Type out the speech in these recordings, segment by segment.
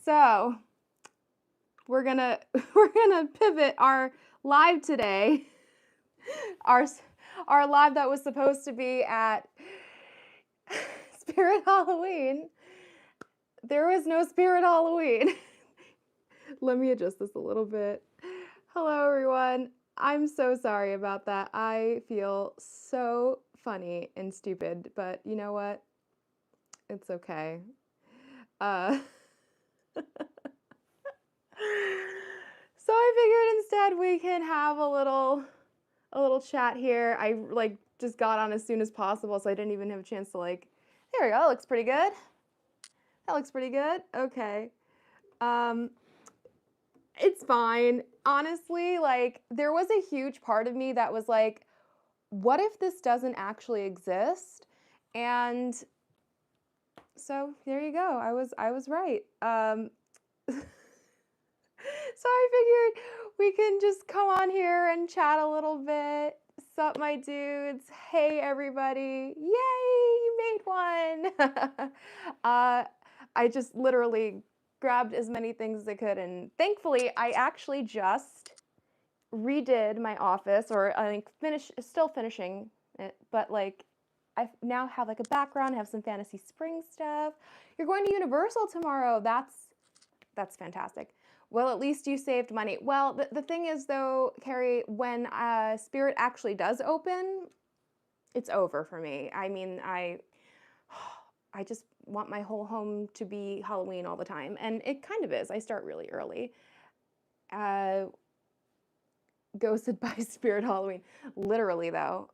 So we're gonna pivot our live today, our live that was supposed to be at Spirit Halloween. There was no Spirit Halloween. Let me adjust this a little bit. Hello, everyone. I'm so sorry about that. I feel so funny and stupid, but you know what? It's okay. So I figured instead we can have a little chat here. I just got on as soon as possible, so I didn't even have a chance to there we go. That looks pretty good. That looks pretty good. Okay. It's fine. Honestly, there was a huge part of me that was like, what if this doesn't actually exist? And so there you go. I was right. So I figured we can just come on here and chat a little bit. Sup, my dudes? Hey, everybody. Yay, you made one. I just literally grabbed as many things as I could, and thankfully, I actually just redid my office, or I think still finishing it, but I now have a background, have some Fantasy Spring stuff. You're going to Universal tomorrow. That's fantastic. Well, at least you saved money. Well, the thing is, though, Carrie, when Spirit actually does open, it's over for me. I mean, I just want my whole home to be Halloween all the time, and it kind of is. I start really early. Ghosted by Spirit Halloween. Literally, though.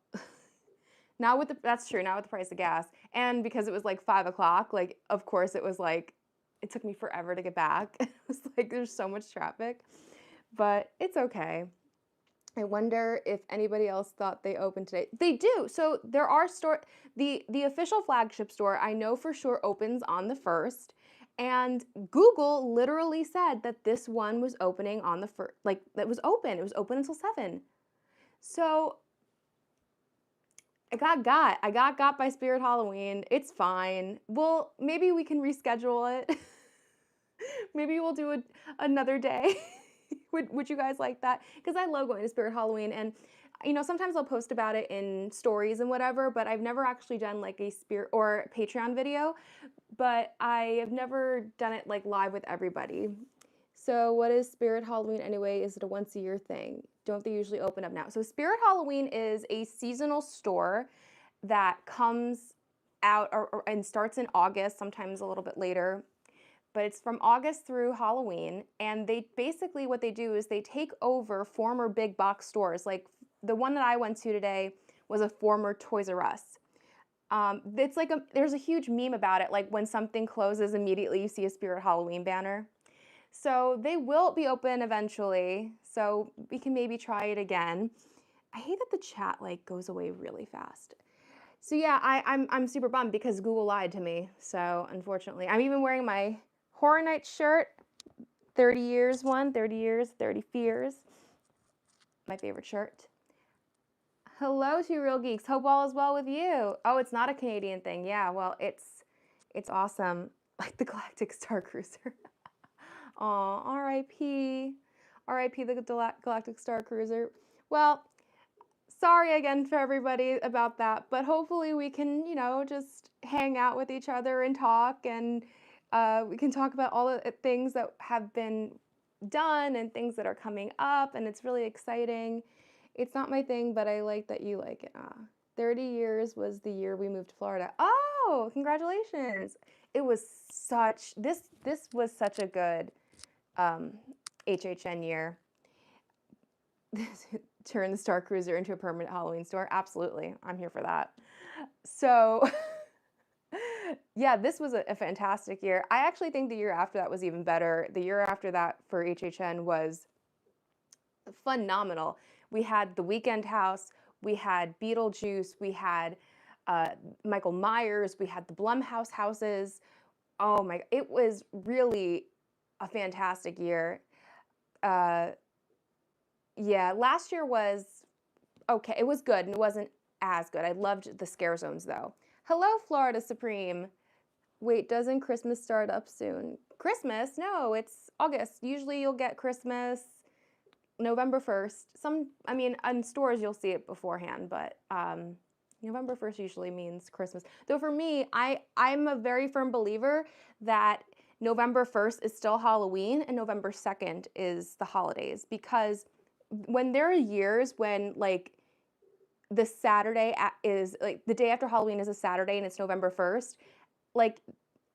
That's true, not with the price of gas. And because it was 5 o'clock, of course it was it took me forever to get back. It was there's so much traffic, but it's okay. I wonder if anybody else thought they opened today. They do. So there are the official flagship store, I know for sure, opens on the 1st. And Google literally said that this one was opening on the 1st, that was open. It was open until 7. So I got by Spirit Halloween. It's fine. Well, maybe we can reschedule it. Maybe we'll do another day. Would you guys like that? Because I love going to Spirit Halloween, and sometimes I'll post about it in stories and whatever, but I've never actually done a Spirit or Patreon video, but I have never done it live with everybody. So what is Spirit Halloween anyway? Is it a once a year thing? Don't they usually open up now? So Spirit Halloween is a seasonal store that comes out and starts in August, sometimes a little bit later. But it's from August through Halloween, and they basically, what they do is they take over former big box stores. Like the one that I went to today was a former Toys R Us. It's there's a huge meme about it, when something closes, immediately you see a Spirit Halloween banner. So they will be open eventually, so we can maybe try it again. I hate that the chat goes away really fast. So yeah, I'm super bummed because Google lied to me. So unfortunately, I'm even wearing my Horror Nights shirt, 30 years, 30 fears. My favorite shirt. Hello to Real Geeks. Hope all is well with you. Oh, it's not a Canadian thing. Yeah, well, it's awesome. Like the Galactic Star Cruiser. Aw, R.I.P. R.I.P. the Galactic Star Cruiser. Well, sorry again for everybody about that, but hopefully we can, just hang out with each other and talk, and we can talk about all the things that have been done and things that are coming up, and it's really exciting. It's not my thing, but I like that you like it. 30 years was the year we moved to Florida. Oh, congratulations. It was this was such a good HHN year. Turn the Star Cruiser into a permanent Halloween store. Absolutely. I'm here for that. So yeah, this was a fantastic year. I actually think the year after that was even better. The year after that for HHN was phenomenal. We had the Weekend House, we had Beetlejuice, we had Michael Myers, we had the Blumhouse houses. Oh my, it was really a fantastic year. Yeah, last year was okay. It was good, and it wasn't as good. I loved the scare zones, though. Hello, Florida Supreme. Wait, doesn't Christmas start up soon? Christmas? No, it's August. Usually you'll get Christmas November 1st. I mean, in stores you'll see it beforehand, but November 1st usually means Christmas. Though for me, I'm a very firm believer that November 1st is still Halloween and November 2nd is the holidays, because when there are years when like the Saturday is like the day after Halloween is a Saturday and it's November 1st, like,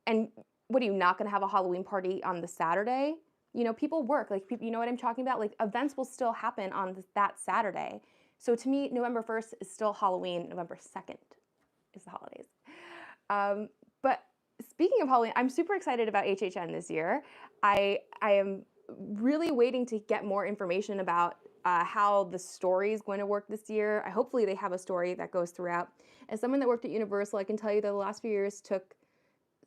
and what are you not going to have a Halloween party on the Saturday? You know, people work, like, people, you know what I'm talking about? Like, events will still happen on that Saturday. So to me, November 1st is still Halloween, November 2nd is the holidays. But speaking of Halloween, I'm super excited about HHN this year. I am really waiting to get more information about how the story is going to work this year. Hopefully they have a story that goes throughout. As someone that worked at Universal, I can tell you that the last few years took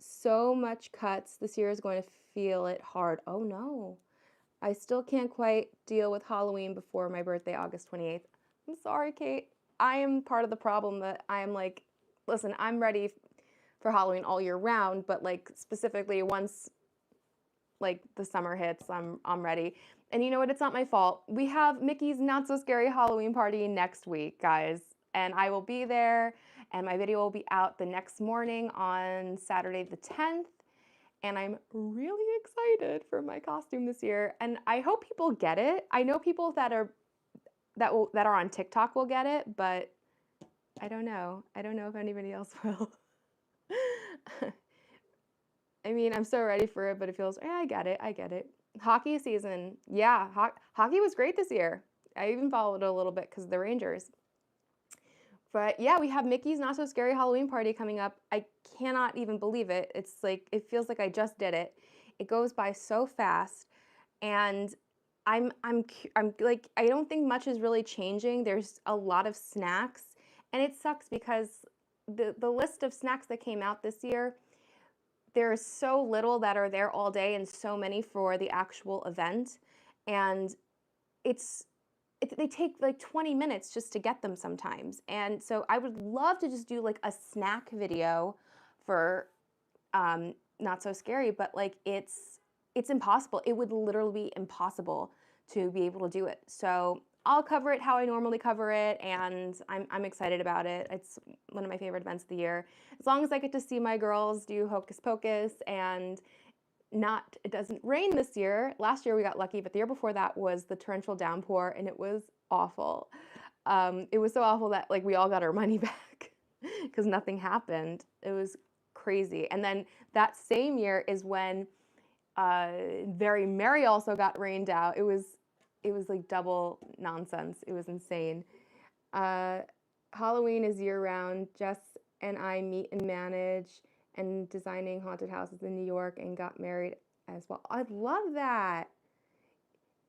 so much cuts. This year is going to feel it hard. Oh no. I still can't quite deal with Halloween before my birthday, August 28th. I'm sorry, Kate. I am part of the problem that I am like, listen, I'm ready for Halloween all year round, but like specifically once like the summer hits, I'm ready. And you know what? It's not my fault. We have Mickey's Not So Scary Halloween party next week, guys, and I will be there. And my video will be out the next morning on Saturday the 10th. And I'm really excited for my costume this year. And I hope people get it. I know people that are on TikTok will get it, but I don't know. I don't know if anybody else will. I mean, I'm so ready for it, but it feels, yeah, I get it. I get it. Hockey season. Yeah, hockey was great this year. I even followed it a little bit because of the Rangers. But yeah, we have Mickey's Not So Scary Halloween party coming up. I cannot even believe it. It's like, it feels like I just did it. It goes by so fast. And I'm like, I don't think much is really changing. There's a lot of snacks, and it sucks because the list of snacks that came out this year, there's so little that are there all day and so many for the actual event. And they take like 20 minutes just to get them sometimes. And so I would love to just do like a snack video for Not So Scary, but like it's impossible. It would literally be impossible to be able to do it. So I'll cover it how I normally cover it, and I'm excited about it. It's one of my favorite events of the year. As long as I get to see my girls do Hocus Pocus and it doesn't rain this year. Last year we got lucky, but the year before that was the torrential downpour, and it was awful. It was so awful that like we all got our money back because nothing happened. It was crazy. And then that same year is when Very Merry also got rained out. It was like double nonsense. It was insane. Halloween is year round. Jess and I meet and manage and designing haunted houses in New York and got married as well. I love that.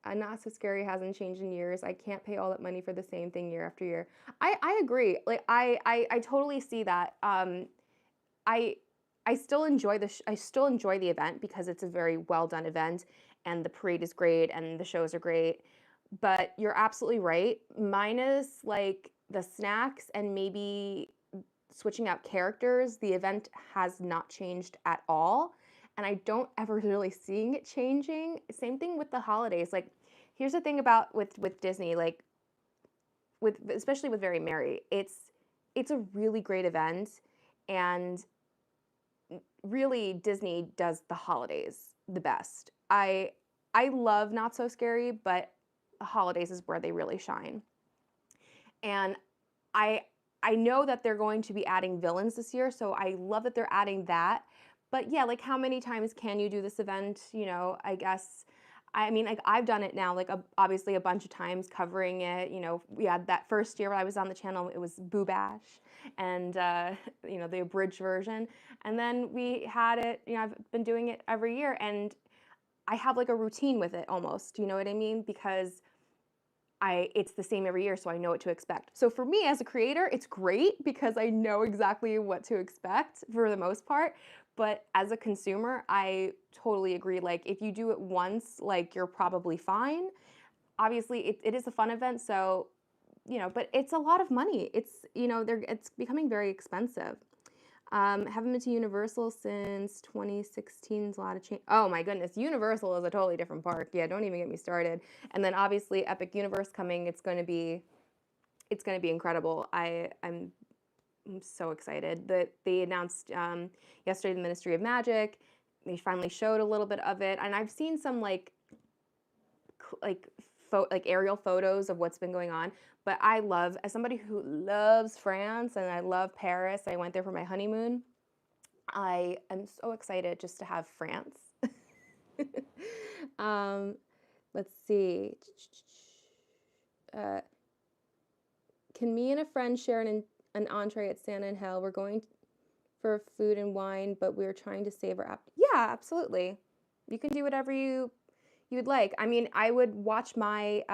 Not So Scary hasn't changed in years. I can't pay all that money for the same thing year after year. I agree. Like I totally see that. I still enjoy I still enjoy the event because it's a very well done event, and the parade is great and the shows are great. But you're absolutely right. Minus like the snacks and maybe switching out characters, the event has not changed at all. And I don't ever really seeing it changing. Same thing with the holidays. Like, here's the thing about with Disney, like especially with Very Merry, it's a really great event, and really Disney does the holidays the best. I love Not So Scary, but the holidays is where they really shine. And I know that they're going to be adding villains this year, so I love that they're adding that. But yeah, like how many times can you do this event? You know, I guess, I mean, like I've done it now, like obviously a bunch of times covering it. You know, we had that first year I was on the channel, it was Boo Bash, and you know, the abridged version. And then we had it, you know, I've been doing it every year, and I have like a routine with it almost, you know what I mean? Because it's the same every year, so I know what to expect. So for me as a creator, it's great because I know exactly what to expect for the most part. But as a consumer, I totally agree. Like if you do it once, like you're probably fine. Obviously, it is a fun event, so you know, but it's a lot of money. It's, you know, it's becoming very expensive. Haven't been to Universal since 2016. It's a lot of change. Oh my goodness, Universal is a totally different park. Yeah, don't even get me started. And then obviously Epic Universe coming. It's going to be incredible. I'm so excited that they announced yesterday the Ministry of Magic. They finally showed a little bit of it, and I've seen some like aerial photos of what's been going on. But I love, as somebody who loves France and I love Paris, I went there for my honeymoon. I am so excited just to have France. Let's see. Can me and a friend share an entree at Santa in Hell? We're going for food and wine, but we're trying to save our app. Yeah, absolutely. You can do whatever you'd like. I mean, I would watch my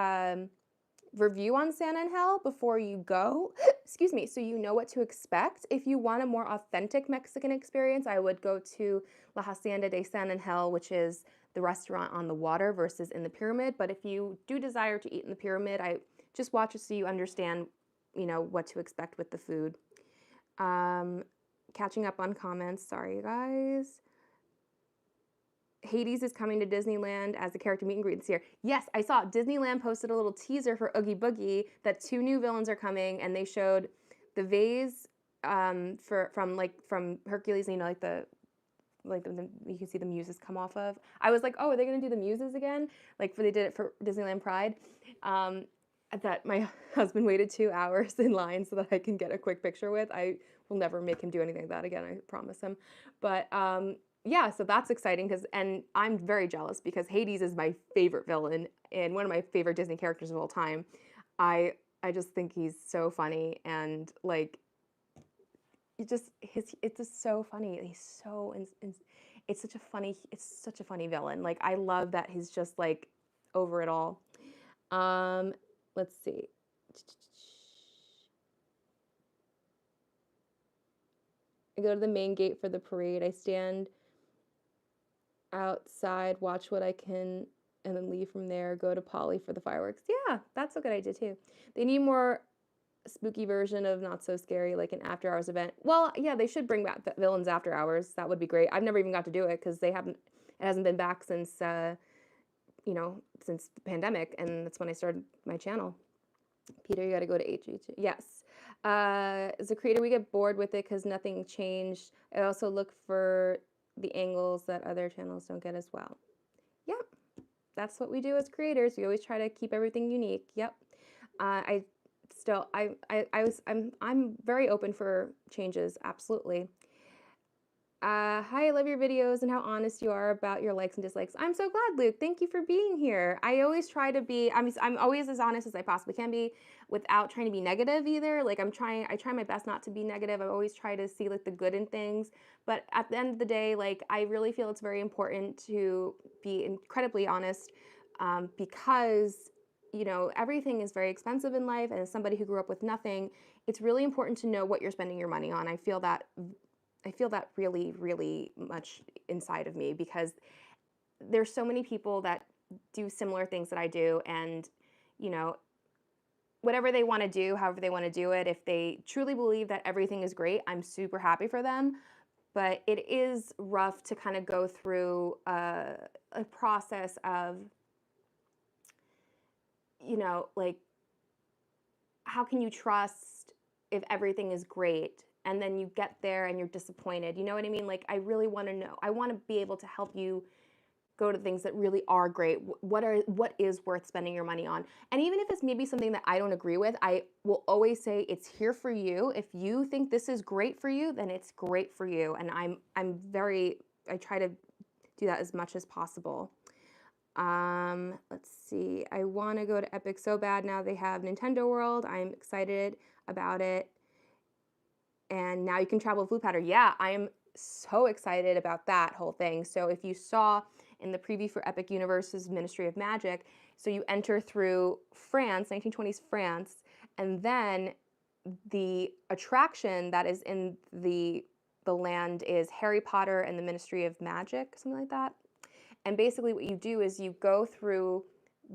review on Santa in Hell before you go. Excuse me, so you know what to expect. If you want a more authentic Mexican experience, I would go to La Hacienda de Santa in Hell, which is the restaurant on the water versus in the pyramid. But if you do desire to eat in the pyramid, I just watch it so you understand, what to expect with the food. Catching up on comments. Sorry, you guys. Hades is coming to Disneyland as a character meet and greet this year. Yes, I saw Disneyland posted a little teaser for Oogie Boogie that 2 new villains are coming, and they showed the vase from Hercules, you can see the muses come off of. I was like, oh, are they gonna do the muses again? They did it for Disneyland Pride. That my husband waited 2 hours in line so that I can get a quick picture with. I will never make him do anything like that again, I promise him. But yeah, so that's exciting and I'm very jealous because Hades is my favorite villain and one of my favorite Disney characters of all time. I just think he's so funny and it's just so funny. He's so it's such a funny villain. I love that he's just over it all. Let's see. I go to the main gate for the parade. I stand outside, watch what I can, and then leave from there, go to Polly for the fireworks. Yeah, that's a good idea too. They need more spooky version of Not So Scary, like an after hours event. Well, yeah, they should bring back Villains After Hours. That would be great. I've never even got to do it because it hasn't been back since since the pandemic, and that's when I started my channel. Peter, you got to go to HG. Yes. As a creator, we get bored with it because nothing changed. I also look for the angles that other channels don't get as well. Yep. That's what we do as creators. We always try to keep everything unique. Yep. I'm very open for changes. Absolutely. Hi, I love your videos and how honest you are about your likes and dislikes. I'm so glad, Luke. Thank you for being here. I always try to be, I'm always as honest as I possibly can be without trying to be negative either. I try my best not to be negative. I always try to see the good in things. But at the end of the day, I really feel it's very important to be incredibly honest because everything is very expensive in life. And as somebody who grew up with nothing, it's really important to know what you're spending your money on. I feel that really, really much inside of me because there's so many people that do similar things that I do, and whatever they want to do, however they want to do it, if they truly believe that everything is great, I'm super happy for them. But it is rough to kind of go through a process of how can you trust if everything is great and then you get there and you're disappointed? You know what I mean? I really want to know. I want to be able to help you go to things that really are great. What is worth spending your money on? And even if it's maybe something that I don't agree with, I will always say it's here for you. If you think this is great for you, then it's great for you. And I try to do that as much as possible. Let's see. I want to go to Epic so bad now they have Nintendo World. I'm excited about it. And now you can travel with Blue Powder. Yeah, I am so excited about that whole thing. So if you saw in the preview for Epic Universe's Ministry of Magic, so you enter through France, 1920s France, and then the attraction that is in the land is Harry Potter and the Ministry of Magic, something like that. And basically what you do is you go through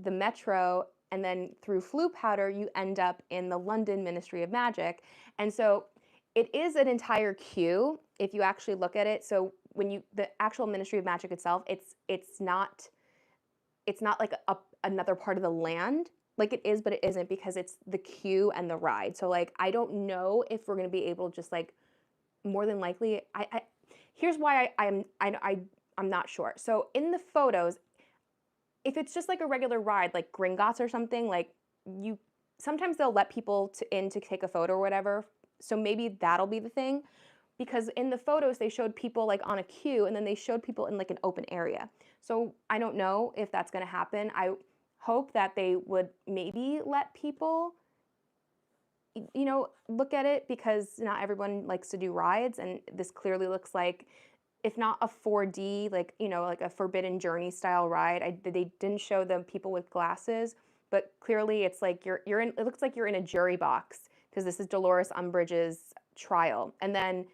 the metro and then through Blue Powder, you end up in the London Ministry of Magic. And so it is an entire queue if you actually look at it. So when the actual Ministry of Magic itself, it's not like another part of the land. Like it is, but it isn't, because it's the queue and the ride. So like I don't know if we're gonna be able to just like, more than likely, here's why I'm not sure. So in the photos, if it's just like a regular ride, like Gringotts or something, like sometimes they'll let people in to take a photo or whatever. So maybe that'll be the thing, because in the photos they showed people like on a queue, and then they showed people in like an open area. So I don't know if that's going to happen. I hope that they would maybe let people, you know, look at it, because not everyone likes to do rides, and this clearly looks like, if not a 4D, like, you know, like a Forbidden Journey style ride. They didn't show the people with glasses, but clearly it's like you're in, it looks like you're in a jury box, because this is Dolores Umbridge's trial. And then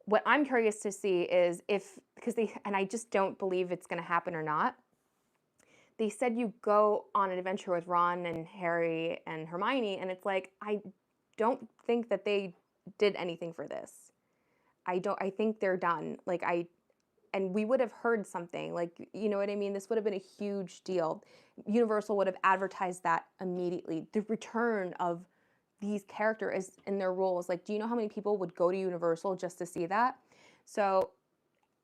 what I'm curious to see is if, because and I just don't believe it's going to happen or not. They said you go on an adventure with Ron and Harry and Hermione, and it's like, I don't think that they did anything for this. I think they're done. Like and we would have heard something, like, you know what I mean? This would have been a huge deal. Universal would have advertised that immediately. The return of these characters in their roles. Like, do you know how many people would go to Universal just to see that? So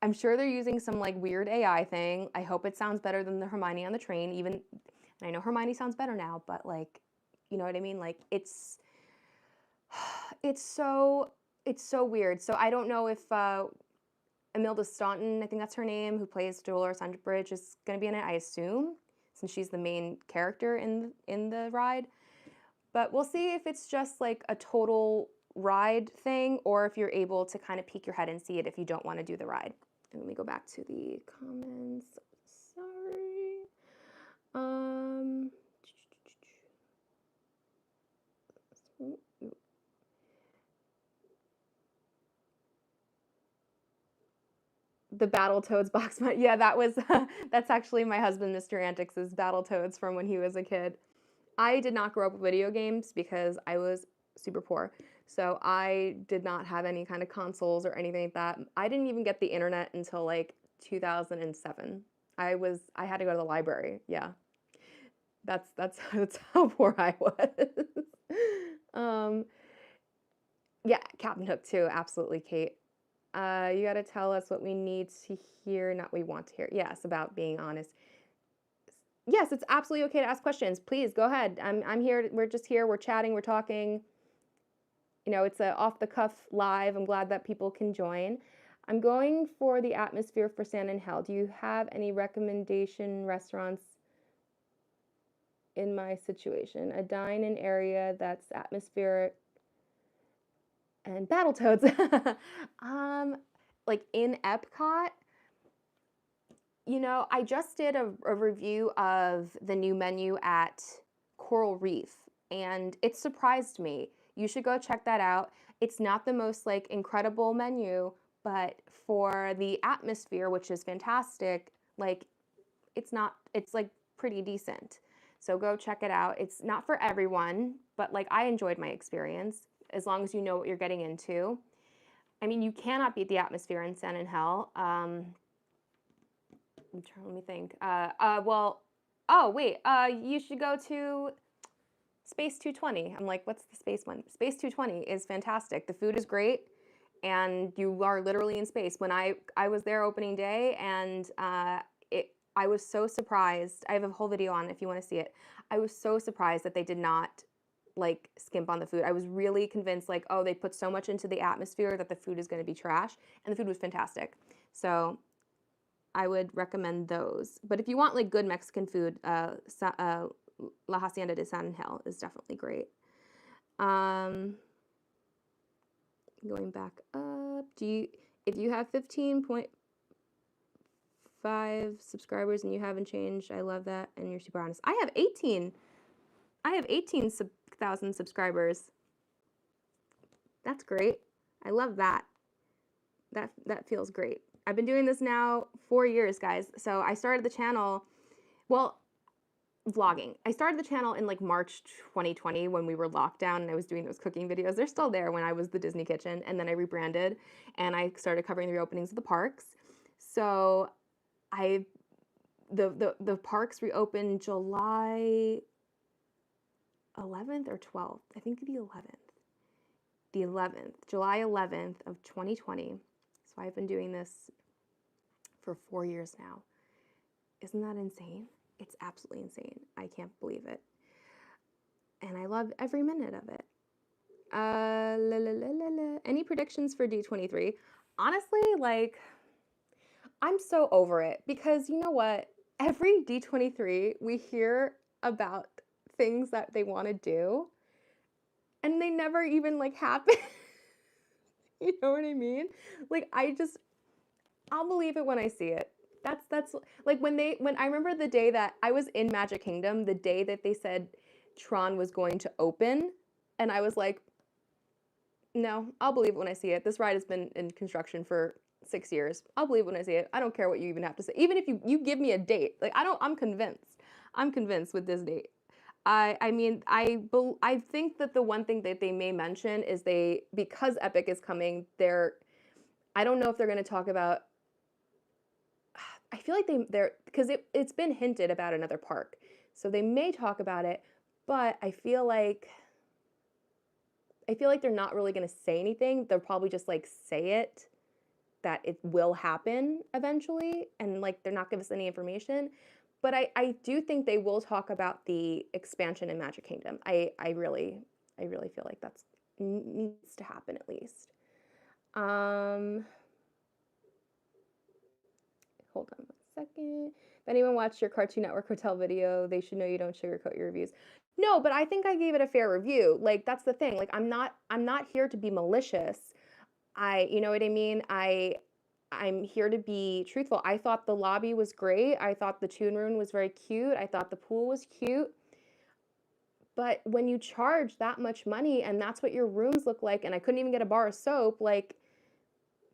I'm sure they're using some like weird AI thing. I hope it sounds better than the Hermione on the train. Even, and I know Hermione sounds better now, but like, you know what I mean? Like it's so weird. So I don't know if Imelda Staunton, I think that's her name, who plays Dolores Umbridge, is going to be in it, I assume, since she's the main character in the ride. But we'll see if it's just like a total ride thing, or if you're able to kind of peek your head and see it if you don't want to do the ride. And let me go back to the comments. Sorry. The Battletoads box. Yeah, that was that's actually my husband, Mr. Antics' Battletoads from when he was a kid. I did not grow up with video games because I was super poor. So I did not have any kind of consoles or anything like that. I didn't even get the internet until like 2007. I had to go to the library. Yeah. That's how poor I was. Yeah, Captain Hook too. Absolutely, Kate. You got to tell us what we need to hear, not we want to hear. Yes, about being honest. Yes, it's absolutely okay to ask questions. Please go ahead. I'm here. We're just here. We're chatting. We're talking. You know, it's a off the cuff live. I'm glad that people can join. I'm going for the atmosphere for Sand and Hell. Do you have any recommendation restaurants in my situation? A dine-in area that's atmospheric and Battletoads. Like in Epcot, you know, I just did a review of the new menu at Coral Reef, and it surprised me. You should go check that out. It's not the most like incredible menu, but for the atmosphere, which is fantastic, like it's like pretty decent. So go check it out. It's not for everyone, but like I enjoyed my experience as long as you know what you're getting into. I mean, you cannot beat the atmosphere in Sand and Hell. Let me think. Well, oh wait, you should go to Space 220. I'm like, what's the space one? Space 220 is fantastic. The food is great, and you are literally in space. When I was there opening day, and I was so surprised. I have a whole video on it if you want to see it. I was so surprised that they did not like skimp on the food. I was really convinced like, oh, they put so much into the atmosphere that the food is going to be trash, and the food was fantastic. So I would recommend those. But if you want like good Mexican food, La Hacienda de San Angel is definitely great. Going back up, if you have 15.5 subscribers and you haven't changed, I love that, and you're super honest. I have 18,000 subscribers. That's great. I love that. That feels great. I've been doing this now 4 years, guys. So I started the channel. Well, vlogging. I started the channel in like March 2020 when we were locked down and I was doing those cooking videos. They're still there when I was the Disney Kitchen, and then I rebranded and I started covering the reopenings of the parks. So I the parks reopened July 11th or 12th. I think the 11th. The 11th, July 11th of 2020. So I've been doing this for 4 years now. Isn't that insane? It's absolutely insane. I can't believe it. And I love every minute of it. Any predictions for D23? Honestly, like, I'm so over it because you know what? Every D23, we hear about things that they want to do and they never even like happen. You know what I mean? Like, I'll believe it when I see it. That's like when I remember the day that I was in Magic Kingdom, the day that they said Tron was going to open, and I was like, no, I'll believe it when I see it. This ride has been in construction for 6 years. I'll believe it when I see it. I don't care what you even have to say. Even if you give me a date, like I'm convinced. I'm convinced with this date. I think that the one thing that they may mention is because Epic is coming, I don't know if they're going to talk about. I feel like they're because it's been hinted about another park, so they may talk about it, but I feel like they're not really going to say anything. They'll probably just like say it that it will happen eventually, and like they're not giving us any information. But I do think they will talk about the expansion in Magic Kingdom. I really feel like that's needs to happen at least. Hold on one second. If anyone watched your Cartoon Network hotel video, they should know you don't sugarcoat your reviews. No, but I think I gave it a fair review. Like that's the thing. Like I'm not here to be malicious. You know what I mean? I'm here to be truthful. I thought the lobby was great. I thought the Toon Room was very cute. I thought the pool was cute. But when you charge that much money and that's what your rooms look like, and I couldn't even get a bar of soap, like,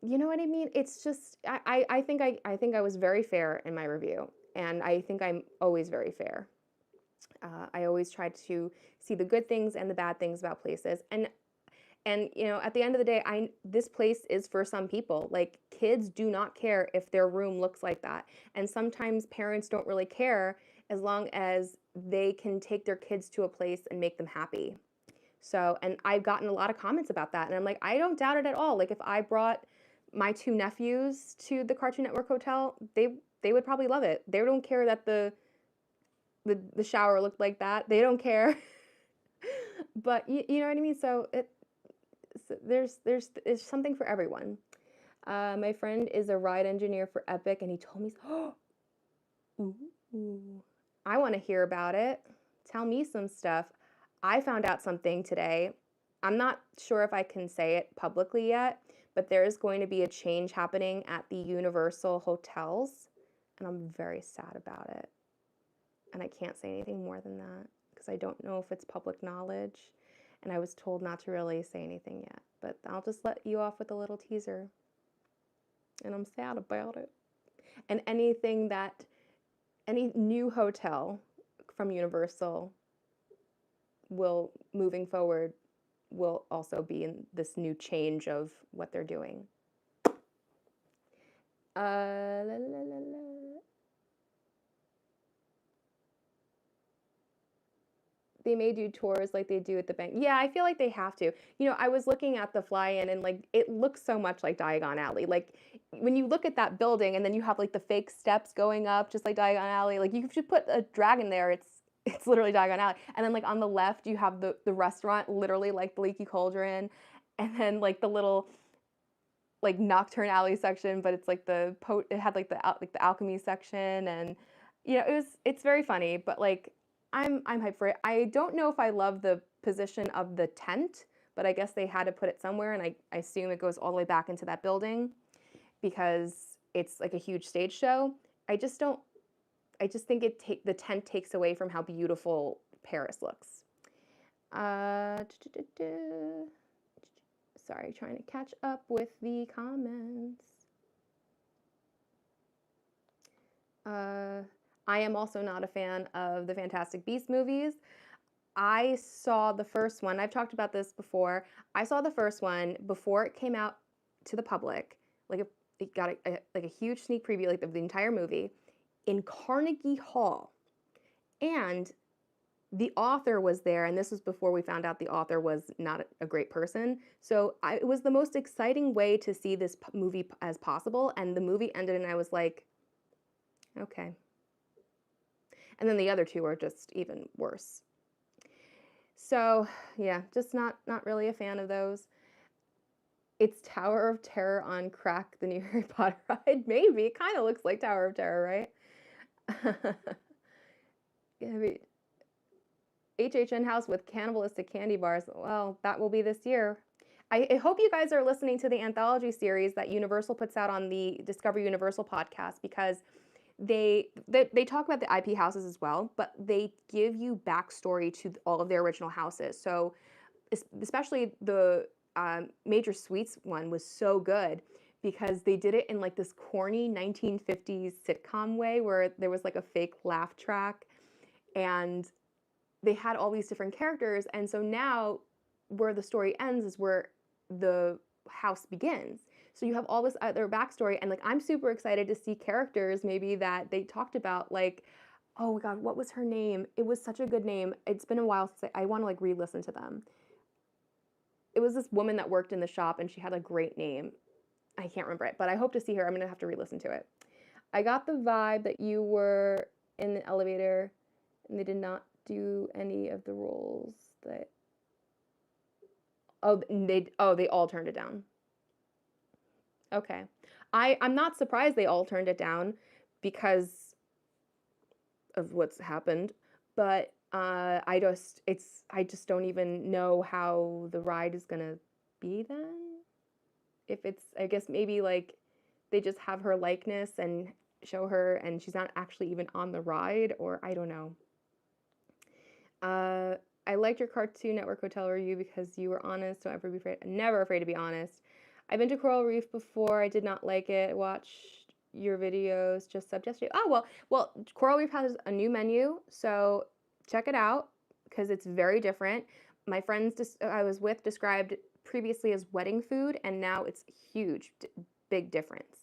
you know what I mean? It's just I think I was very fair in my review, and I think I'm always very fair. I always try to see the good things and the bad things about places, and at the end of the day, this place is for some people. Like kids do not care if their room looks like that, and sometimes parents don't really care as long as they can take their kids to a place and make them happy. So, and I've gotten a lot of comments about that, and I'm like, I don't doubt it at all. Like if I brought my two nephews to the Cartoon Network hotel, they would probably love it. They don't care that the shower looked like that. They don't care. But you know what I mean? There's something for everyone. My friend is a ride engineer for Epic, and he told me, ooh, I want to hear about it. Tell me some stuff. I found out something today. I'm not sure if I can say it publicly yet, but there is going to be a change happening at the Universal hotels, and I'm very sad about it. And I can't say anything more than that because I don't know if it's public knowledge, and I was told not to really say anything yet, but I'll just let you off with a little teaser. And I'm sad about it. And any new hotel from Universal moving forward, will also be in this new change of what they're doing. They may do tours like they do at the bank. Yeah, I feel like they have to. I was looking at the fly-in and like it looks so much like Diagon Alley. Like when you look at that building and then you have like the fake steps going up just like Diagon Alley. Like you should put a dragon there. It's literally Diagon Alley. And then like on the left you have the restaurant, literally like the Leaky Cauldron, and then like the little like Nocturne Alley section, but it's like it had like the alchemy section, and it's very funny, but like I'm hyped for it. I don't know if I love the position of the tent, but I guess they had to put it somewhere, and I assume it goes all the way back into that building because it's like a huge stage show. I just think the tent takes away from how beautiful Paris looks. Sorry, trying to catch up with the comments. I am also not a fan of the Fantastic Beasts movies. I saw the first one. I've talked about this before. I saw the first one before it came out to the public. Like it got like a huge sneak preview, like of the entire movie, in Carnegie Hall. And the author was there, and this was before we found out the author was not a great person. So it was the most exciting way to see this movie as possible. And the movie ended, and I was like, okay. And then the other two are just even worse. So yeah, just not really a fan of those. It's Tower of Terror on crack, the new Harry Potter ride. Maybe. It kind of looks like Tower of Terror, right? HHN house with cannibalistic candy bars. Well, that will be this year. I hope you guys are listening to the anthology series that Universal puts out on the Discover Universal podcast, because they talk about the IP houses as well, but they give you backstory to all of their original houses. So especially the Major Sweets one was so good because they did it in like this corny 1950s sitcom way where there was like a fake laugh track, and they had all these different characters. And so now where the story ends is where the house begins. So you have all this other backstory, and like I'm super excited to see characters maybe that they talked about, like, oh my god, what was her name? It was such a good name. It's been a while since I want to like re-listen to them. It was this woman that worked in the shop, and she had a great name. I can't remember it, but I hope to see her. I'm gonna have to re-listen to it. I got the vibe that you were in the elevator, and they did not do any of the roles that. Oh, they all turned it down. Okay. I'm not surprised they all turned it down because of what's happened, but I just don't even know how the ride is gonna be then. If it's, I guess maybe like they just have her likeness and show her and she's not actually even on the ride, or I don't know. I liked your Cartoon Network hotel review because you were honest. Don't ever be afraid. Never afraid to be honest. I've been to Coral Reef before. I did not like it. Watched your videos. Just subbed yesterday. Oh well. Coral Reef has a new menu, so check it out because it's very different. My friends I was with described previously as wedding food, and now it's huge, big difference.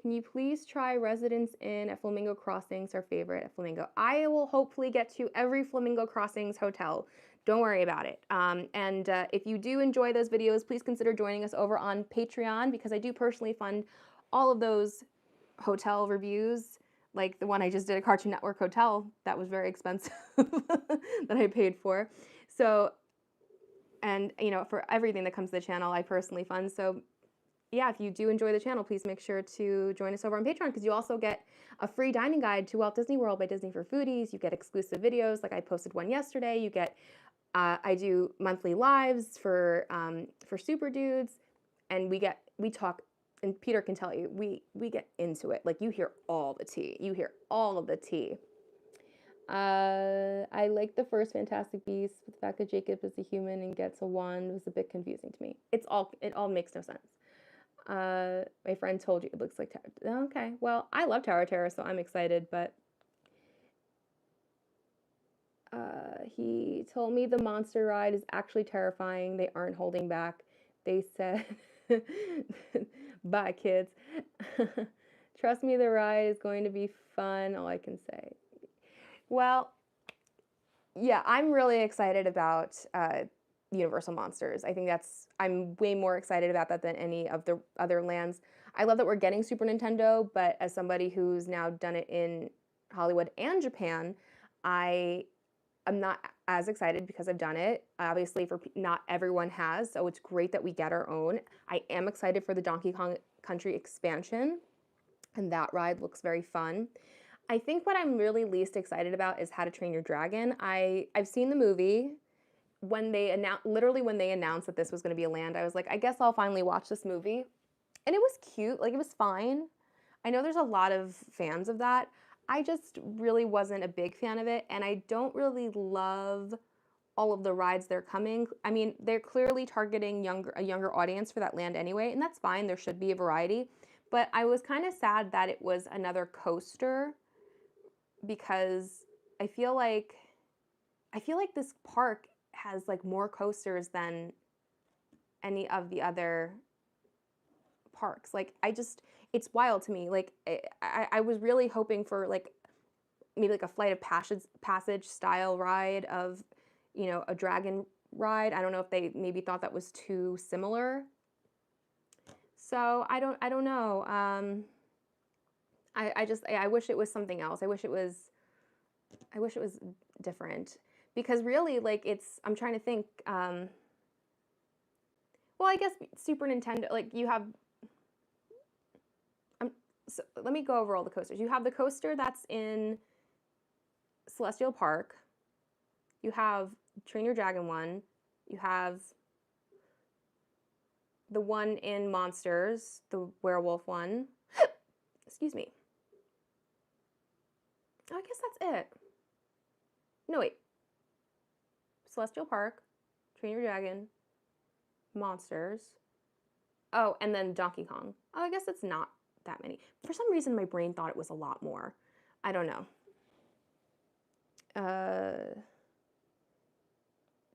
Can you please try Residence Inn at Flamingo Crossings, our favorite at Flamingo? I will hopefully get to every Flamingo Crossings hotel. Don't worry about it. And if you do enjoy those videos, please consider joining us over on Patreon, because I do personally fund all of those hotel reviews, like the one I just did at Cartoon Network Hotel. That was very expensive that I paid for. So, and you know, for everything that comes to the channel, I personally fund. So yeah, if you do enjoy the channel, please make sure to join us over on Patreon, because you also get a free dining guide to Walt Disney World by Disney for Foodies. You get exclusive videos, like I posted one yesterday. You get, I do monthly lives for Super Dudes, and we talk, and Peter can tell you, we get into it. Like you hear all the tea. You hear all of the tea. I like the first Fantastic Beasts, but the fact that Jacob is a human and gets a wand was a bit confusing to me. It all makes no sense. My friend told you it looks like Tower. Okay, well, I love Tower of Terror, so I'm excited, but he told me the monster ride is actually terrifying. They aren't holding back. They said, bye, kids. Trust me, the ride is going to be fun, all I can say. Well, yeah, I'm really excited about Universal Monsters. I think I'm way more excited about that than any of the other lands. I love that we're getting Super Nintendo, but as somebody who's now done it in Hollywood and Japan, I'm not as excited because I've done it. Obviously, not everyone has, so it's great that we get our own. I am excited for the Donkey Kong Country expansion, and that ride looks very fun. I think what I'm really least excited about is How to Train Your Dragon. I've seen the movie. When they announced that this was going to be a land, I was like, I guess I'll finally watch this movie. And it was cute. Like, it was fine. I know there's a lot of fans of that. I just really wasn't a big fan of it, and I don't really love all of the rides that are coming. I mean, they're clearly targeting a younger audience for that land anyway, and that's fine. There should be a variety. But I was kind of sad that it was another coaster, because I feel like this park has like more coasters than any of the other parks. Like it's wild to me. Like I was really hoping for like maybe like a flight of passage style ride of, a dragon ride. I don't know if they maybe thought that was too similar. So I don't know. I wish it was something else. I wish it was different, because really, like, I'm trying to think. Well, I guess Super Nintendo, like, you have. So let me go over all the coasters. You have the coaster that's in Celestial Park. You have Train Your Dragon one. You have the one in Monsters, the werewolf one. Excuse me. I guess that's it. No, wait. Celestial Park, Train Your Dragon, Monsters. Oh, and then Donkey Kong. Oh, I guess it's not that many. For some reason, my brain thought it was a lot more. I don't know.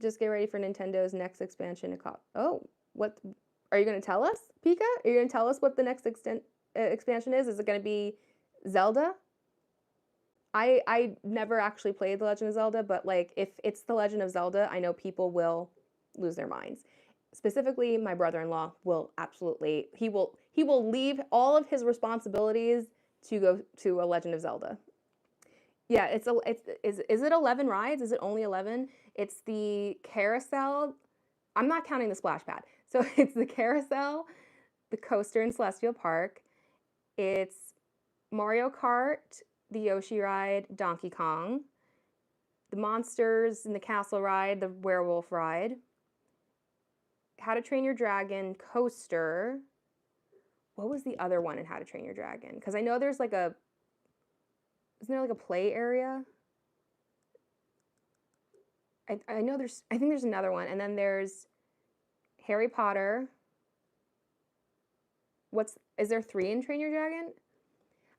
Just get ready for Nintendo's next expansion. Oh, what? Are you going to tell us, Pika? Are you going to tell us what the next expansion is? Is it going to be Zelda? I never actually played The Legend of Zelda, but like if it's The Legend of Zelda, I know people will lose their minds. Specifically, my brother-in-law will absolutely, he will leave all of his responsibilities to go to A Legend of Zelda. Yeah, is it 11 rides? Is it only 11? It's the carousel. I'm not counting the splash pad. So it's the carousel, the coaster in Celestial Park. It's Mario Kart, the Yoshi ride, Donkey Kong, the Monsters in the Castle ride, the Werewolf ride, How to Train Your Dragon coaster. What was the other one in How to Train Your Dragon? Because I know there's like isn't there like a play area? I think there's another one, and then there's Harry Potter. Is there 3 in Train Your Dragon?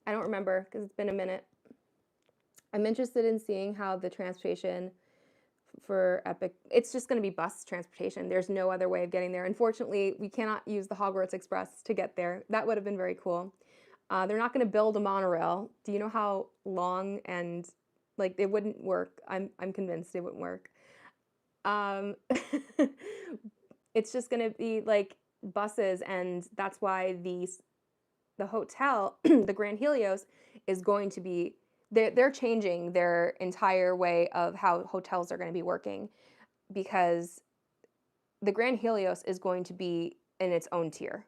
I don't remember because it's been a minute. I'm interested in seeing how the transportation for Epic, it's just going to be bus transportation. There's no other way of getting there. Unfortunately, we cannot use the Hogwarts Express to get there. That would have been very cool. They're not going to build a monorail. Do you know how long and like it wouldn't work? I'm convinced it wouldn't work. It's just going to be like buses, and that's why the hotel, the Grand Helios, is going to be, they're changing their entire way of how hotels are going to be working, because the Grand Helios is going to be in its own tier.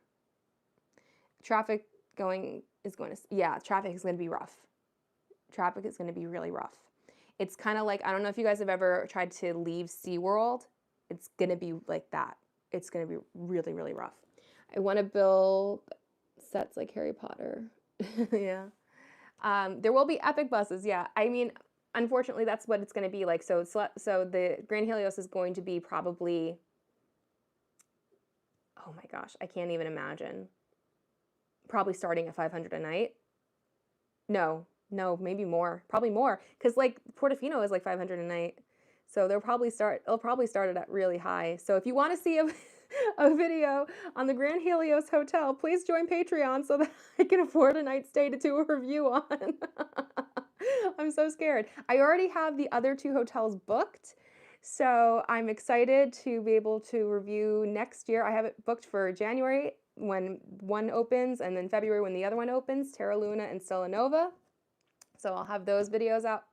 Traffic is going to be rough. Traffic is going to be really rough. It's kind of like, I don't know if you guys have ever tried to leave SeaWorld. It's going to be like that. It's going to be really, really rough. I want to build sets like Harry Potter. Yeah. There will be epic buses. Yeah. I mean, unfortunately, that's what it's going to be like. So the Grand Helios is going to be probably, oh my gosh, I can't even imagine. Probably starting at $500 a night. No, maybe more. Probably more. Because like Portofino is like $500 a night. So they'll probably start it at really high. So if you want to see a video on the Grand Helios Hotel, please join Patreon so that I can afford a night stay to do a review on. I'm so scared. I already have the other 2 hotels booked, so I'm excited to be able to review next year. I have it booked for January when one opens, and then February when the other one opens, Terra Luna and Stella Nova. So I'll have those videos out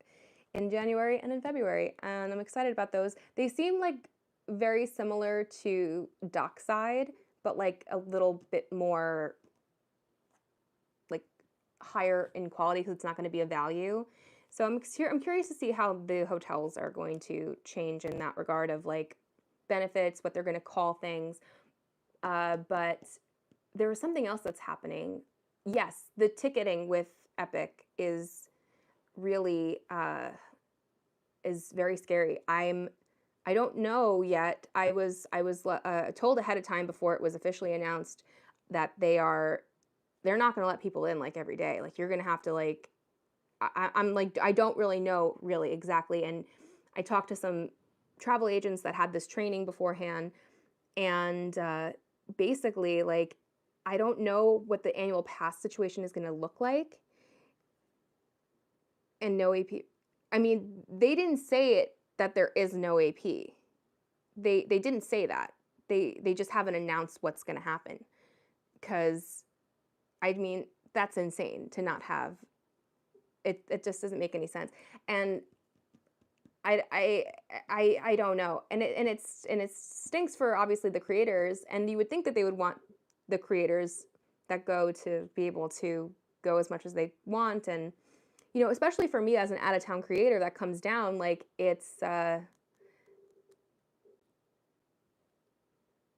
in January and in February, and I'm excited about those. They seem like very similar to Dockside, but like a little bit more like higher in quality because it's not going to be a value. So I'm curious to see how the hotels are going to change in that regard of like benefits, what they're going to call things. But there was something else that's happening. Yes, the ticketing with Epic is really is very scary. I don't know yet. I was told ahead of time before it was officially announced that they're not going to let people in like every day. Like you're going to have to like, I'm like, I don't really know really exactly. And I talked to some travel agents that had this training beforehand, and basically, like, I don't know what the annual pass situation is going to look like, and no AP. I mean, they didn't say it that there is no AP. They didn't say that. They just haven't announced what's going to happen. Because I mean, that's insane to not have it. It just doesn't make any sense. And I don't know. And it stinks for obviously the creators. And you would think that they would want the creators that go to be able to go as much as they want. And especially for me as an out of town creator that comes down, like, it's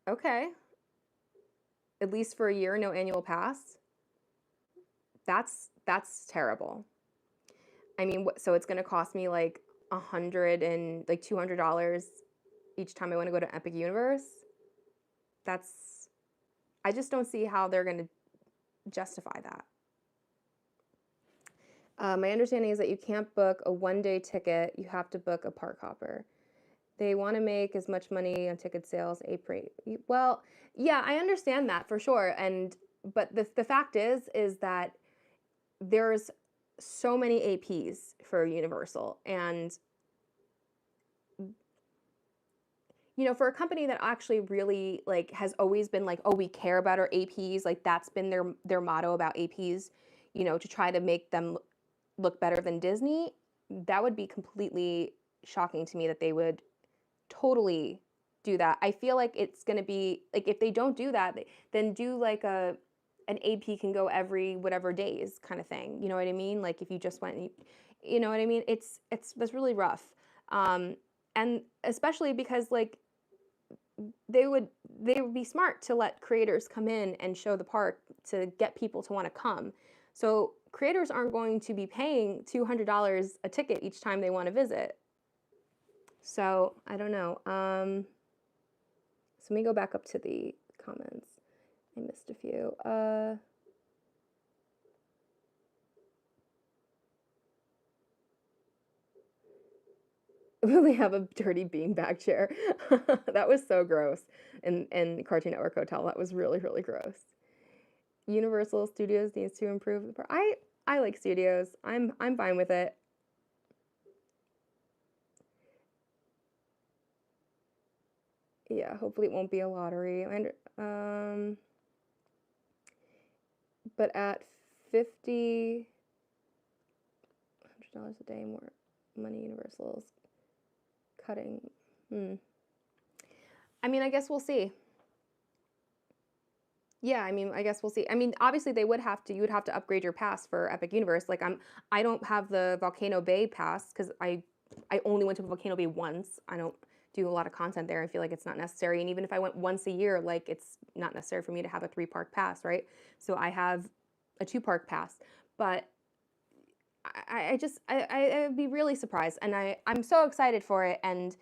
okay. At least for a year, no annual pass. That's terrible. I mean, so it's going to cost me like $200 each time I want to go to Epic Universe. That's I just don't see how they're going to justify that. My understanding is that you can't book a one-day ticket. You have to book a park hopper. They want to make as much money on ticket sales. Well, yeah, I understand that for sure. But the fact is that there's so many APs for Universal, and for a company that actually really like has always been like, oh, we care about our APs, like that's been their motto about APs, to try to make them look better than Disney. That would be completely shocking to me that they would totally do that. I feel like it's going to be like, if they don't do that, then do like an AP can go every whatever days kind of thing. You know what I mean? Like if you just went, you know what I mean? That's really rough. And especially because like they would be smart to let creators come in and show the park to get people to want to come. So creators aren't going to be paying $200 a ticket each time they want to visit. So I don't know. So let me go back up to the comments. I missed a few. We have a dirty beanbag chair. That was so gross. In Cartoon Network Hotel, that was really, really gross. Universal Studios needs to improve the park. I like Studios. I'm fine with it. Yeah, hopefully it won't be a lottery. But at $50 a day more money, Universal's cutting. I mean, I guess we'll see. Yeah, I mean, I guess we'll see. I mean, obviously you would have to upgrade your pass for Epic Universe. Like I don't have the Volcano Bay pass because I only went to Volcano Bay once. I don't do a lot of content there. I feel like it's not necessary. And even if I went once a year, like it's not necessary for me to have a 3-park pass, right? So I have a 2-park pass. But I would be really surprised, and I'm so excited for it, and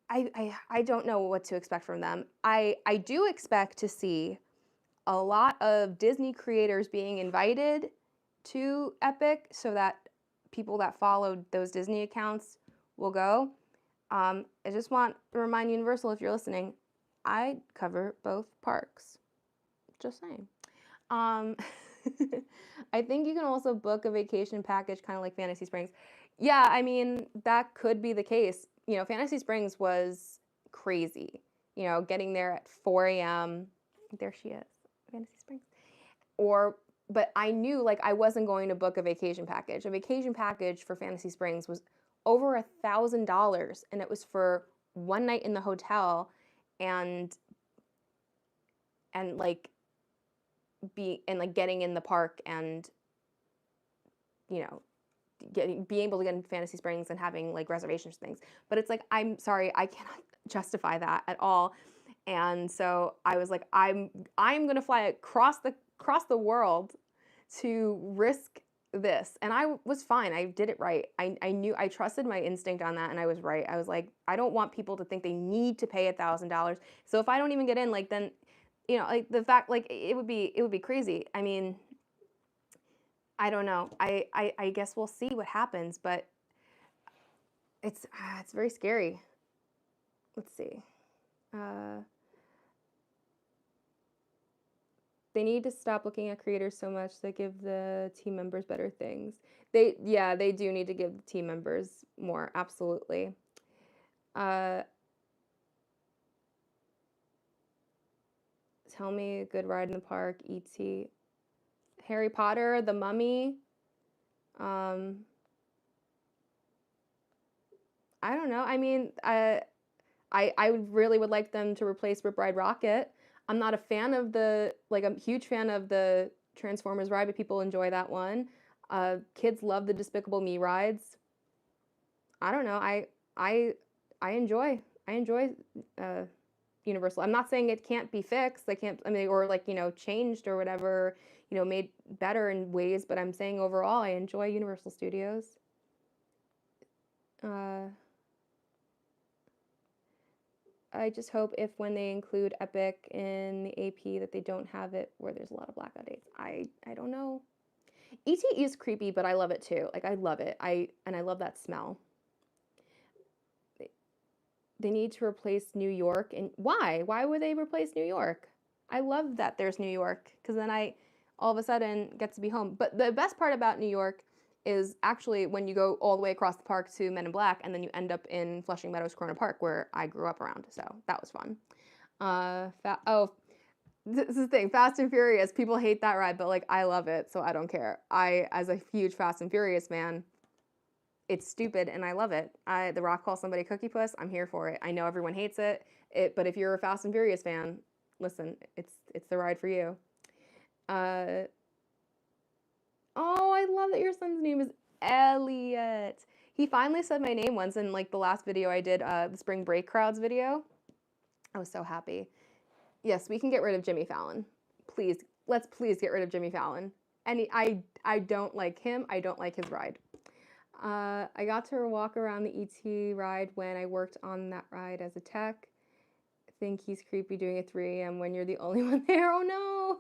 I don't know what to expect from them. I do expect to see a lot of Disney creators being invited to Epic so that people that followed those Disney accounts will go. I just want to remind Universal, if you're listening, I cover both parks. Just saying. I think you can also book a vacation package kind of like Fantasy Springs. Yeah, I mean, that could be the case. Fantasy Springs was crazy. Getting there at 4 a.m. There she is, Fantasy Springs. But I knew like I wasn't going to book a vacation package. A vacation package for Fantasy Springs was over $1,000, and it was for one night in the hotel, and like getting in the park, and being able to get into Fantasy Springs and having like reservations things. But it's like, I'm sorry, I cannot justify that at all. And so I was like, I'm gonna fly across the world to risk this. And I was fine. I did it right. I knew, I trusted my instinct on that, and I was right. I was like, I don't want people to think they need to pay $1,000. So if I don't even get in, like, then like the fact, like, it would be crazy. I mean, I don't know. I guess we'll see what happens, but it's very scary. Let's see. Uh, they need to stop looking at creators so much that give the team members better things. They do need to give the team members more, absolutely. Uh, tell me a good ride in the park, E.T. Harry Potter, The Mummy. Um, I don't know. I mean, I really would like them to replace Rip Ride Rocket. I'm not a fan of I'm a huge fan of the Transformers ride, but people enjoy that one. Kids love the Despicable Me rides. I don't know. I I enjoy I enjoy uh, Universal. I'm not saying it can't be fixed. I can't. I mean, or like changed or whatever. Made better in ways. But I'm saying overall, I enjoy Universal Studios. Uh, I just hope if when they include Epic in the AP that they don't have it where there's a lot of blackout dates. I don't know. ET is creepy, but I love it too. Like I love it. I love that smell. They need to replace New York, and why? Why would they replace New York? I love that there's New York because then I all of a sudden get to be home. But the best part about New York is actually when you go all the way across the park to Men in Black, and then you end up in Flushing Meadows Corner Park, where I grew up around. So that was fun. This is the thing, Fast and Furious. People hate that ride, but like I love it, so I don't care. As a huge Fast and Furious fan, it's stupid and I love it. The Rock calls somebody Cookie Puss. I'm here for it. I know everyone hates it, but if you're a Fast and Furious fan, listen, it's the ride for you. Uh, oh, I love that your son's name is Elliot. He finally said my name once in like the last video I did, the Spring Break Crowds video. I was so happy. Yes, we can get rid of Jimmy Fallon. Please, let's please get rid of Jimmy Fallon. And I don't like him. I don't like his ride. I got to walk around the ET ride when I worked on that ride as a tech. I think he's creepy doing a 3 a.m. when you're the only one there. Oh no!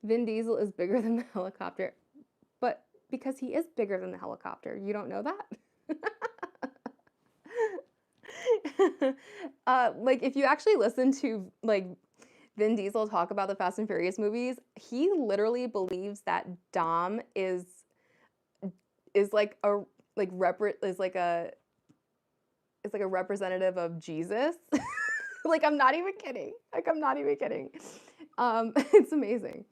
Vin Diesel is bigger than the helicopter. But because he is bigger than the helicopter, you don't know that? Like if you actually listen to like Vin Diesel talk about the Fast and Furious movies, he literally believes that Dom is like a like is like a representative of Jesus. Like I'm not even kidding. Like I'm not even kidding. It's amazing.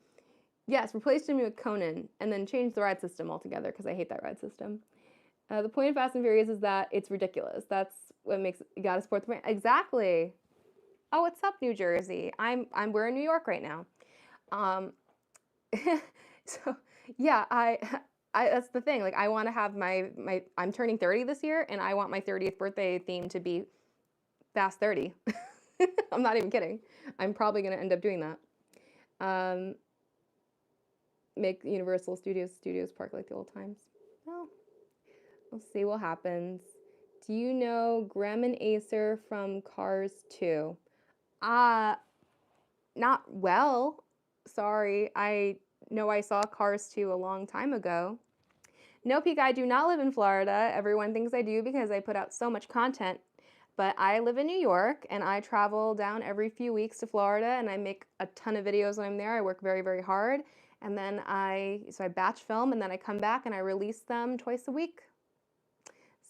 Yes, replace Jimmy with Conan and then change the ride system altogether because I hate that ride system. The point of Fast and Furious is that it's ridiculous. That's what makes you gotta support the brand. Exactly. Oh, what's up, New Jersey? We're in New York right now. So yeah, I that's the thing. Like I want to have my I'm turning 30 this year, and I want my 30th birthday theme to be Fast 30. I'm not even kidding. I'm probably gonna end up doing that. Make Universal Studios Park like the old times. Well, we'll see what happens. Do you know Grem and Acer from Cars 2? Not well. Sorry. I know I saw Cars 2 a long time ago. No, Peak, I do not live in Florida. Everyone thinks I do because I put out so much content. But I live in New York and I travel down every few weeks to Florida and I make a ton of videos when I'm there. I work very, very hard. And then I batch film and then I come back and I release them twice a week.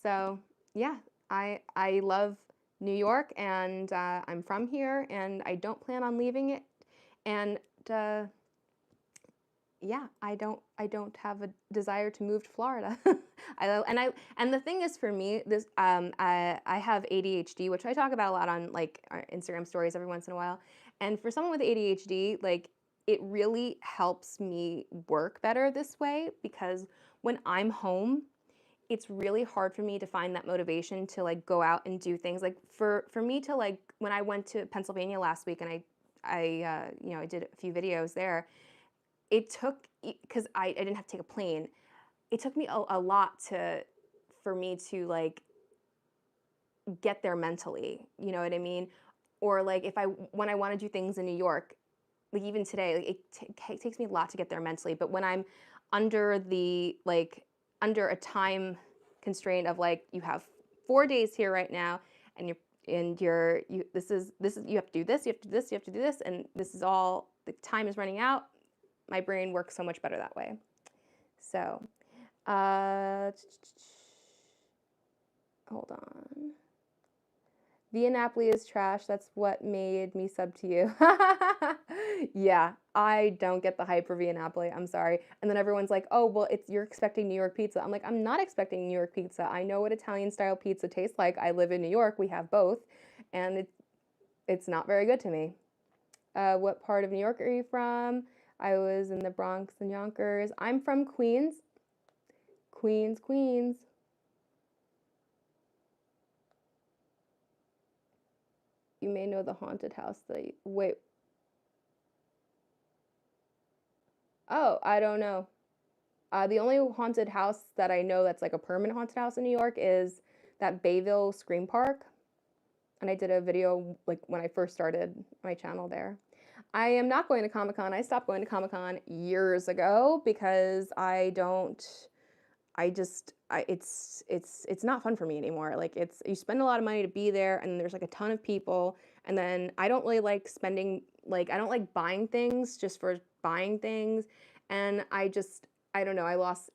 So yeah, I love New York and I'm from here and I don't plan on leaving it. And yeah, I don't have a desire to move to Florida. And the thing is for me, this I have ADHD, which I talk about a lot on like our Instagram stories every once in a while. And for someone with ADHD, like it really helps me work better this way because when I'm home, it's really hard for me to find that motivation to like go out and do things. Like for me to like when I went to Pennsylvania last week and I did a few videos there. It took, because I didn't have to take a plane, it took me a lot for me to like get there mentally, you know what I mean? Or like when I want to do things in New York, like even today, like it takes me a lot to get there mentally. But when I'm under the like under a time constraint of like you have 4 days here right now, and you this is you have to do this, you have to do this, you have to do this, and this is all the time is running out. My brain works so much better that way. So, hold on. Via Napoli is trash. That's what made me sub to you. Yeah, I don't get the hype for Via Napoli. I'm sorry. And then everyone's like, "Oh, well, you're expecting New York pizza." I'm like, "I'm not expecting New York pizza. I know what Italian style pizza tastes like. I live in New York. We have both, and it's not very good to me." What part of New York are you from? I was in the Bronx and Yonkers. I'm from Queens. Queens, Queens. You may know the haunted house that wait. Oh, I don't know. The only haunted house that I know that's like a permanent haunted house in New York is that Bayville Scream Park. And I did a video like when I first started my channel there. I am not going to Comic-Con. I stopped going to Comic-Con years ago because it's not fun for me anymore. Like you spend a lot of money to be there, and there's like a ton of people, and then I don't really like spending, like I don't like buying things just for buying things, and I don't know, I lost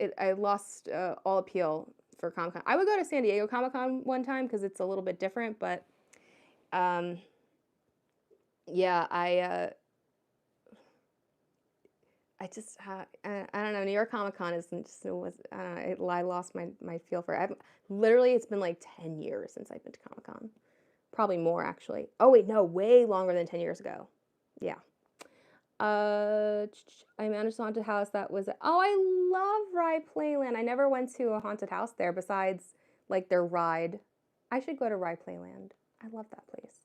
all appeal for Comic-Con. I would go to San Diego Comic-Con one time because it's a little bit different, but yeah, I just I don't know. New York Comic Con isn't just it was I don't know. I lost my feel for it. Literally it's been like 10 years since I've been to Comic Con. Probably more actually. Oh wait, no, way longer than 10 years ago. Yeah. I managed a haunted house that was oh I love Rye Playland. I never went to a haunted house there besides like their ride. I should go to Rye Playland. I love that place.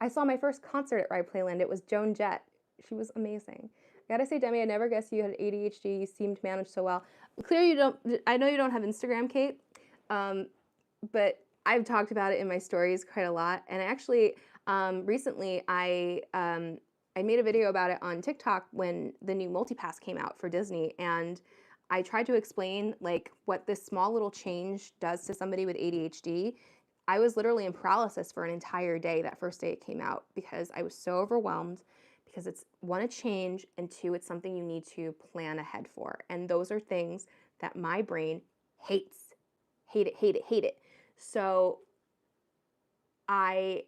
I saw my first concert at Rye Playland. It was Joan Jett. She was amazing. I gotta say, Demi, I never guessed you had ADHD. You seemed managed so well. Clearly, you don't. I know you don't have Instagram, Kate, but I've talked about it in my stories quite a lot. And actually, recently, I made a video about it on TikTok when the new multipass came out for Disney, and I tried to explain like what this small little change does to somebody with ADHD. I was literally in paralysis for an entire day that first day it came out because I was so overwhelmed because it's one, a change, and two, it's something you need to plan ahead for. And those are things that my brain hates. Hate it, hate it, hate it. So I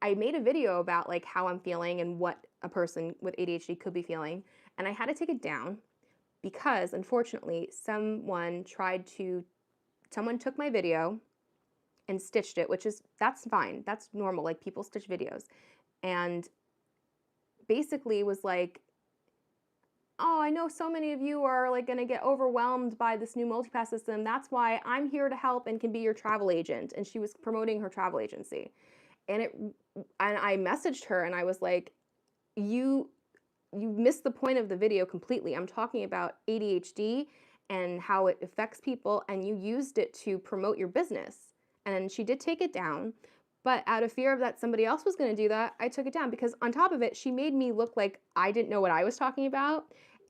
made a video about like how I'm feeling and what a person with ADHD could be feeling. And I had to take it down because unfortunately someone took my video and stitched it, that's fine. That's normal. Like people stitch videos. And basically was like, oh, I know so many of you are like going to get overwhelmed by this new multipass system. That's why I'm here to help and can be your travel agent. And she was promoting her travel agency. And I messaged her and I was like, you missed the point of the video completely. I'm talking about ADHD and how it affects people, and you used it to promote your business. And she did take it down. But out of fear of that somebody else was going to do that, I took it down because on top of it, she made me look like I didn't know what I was talking about.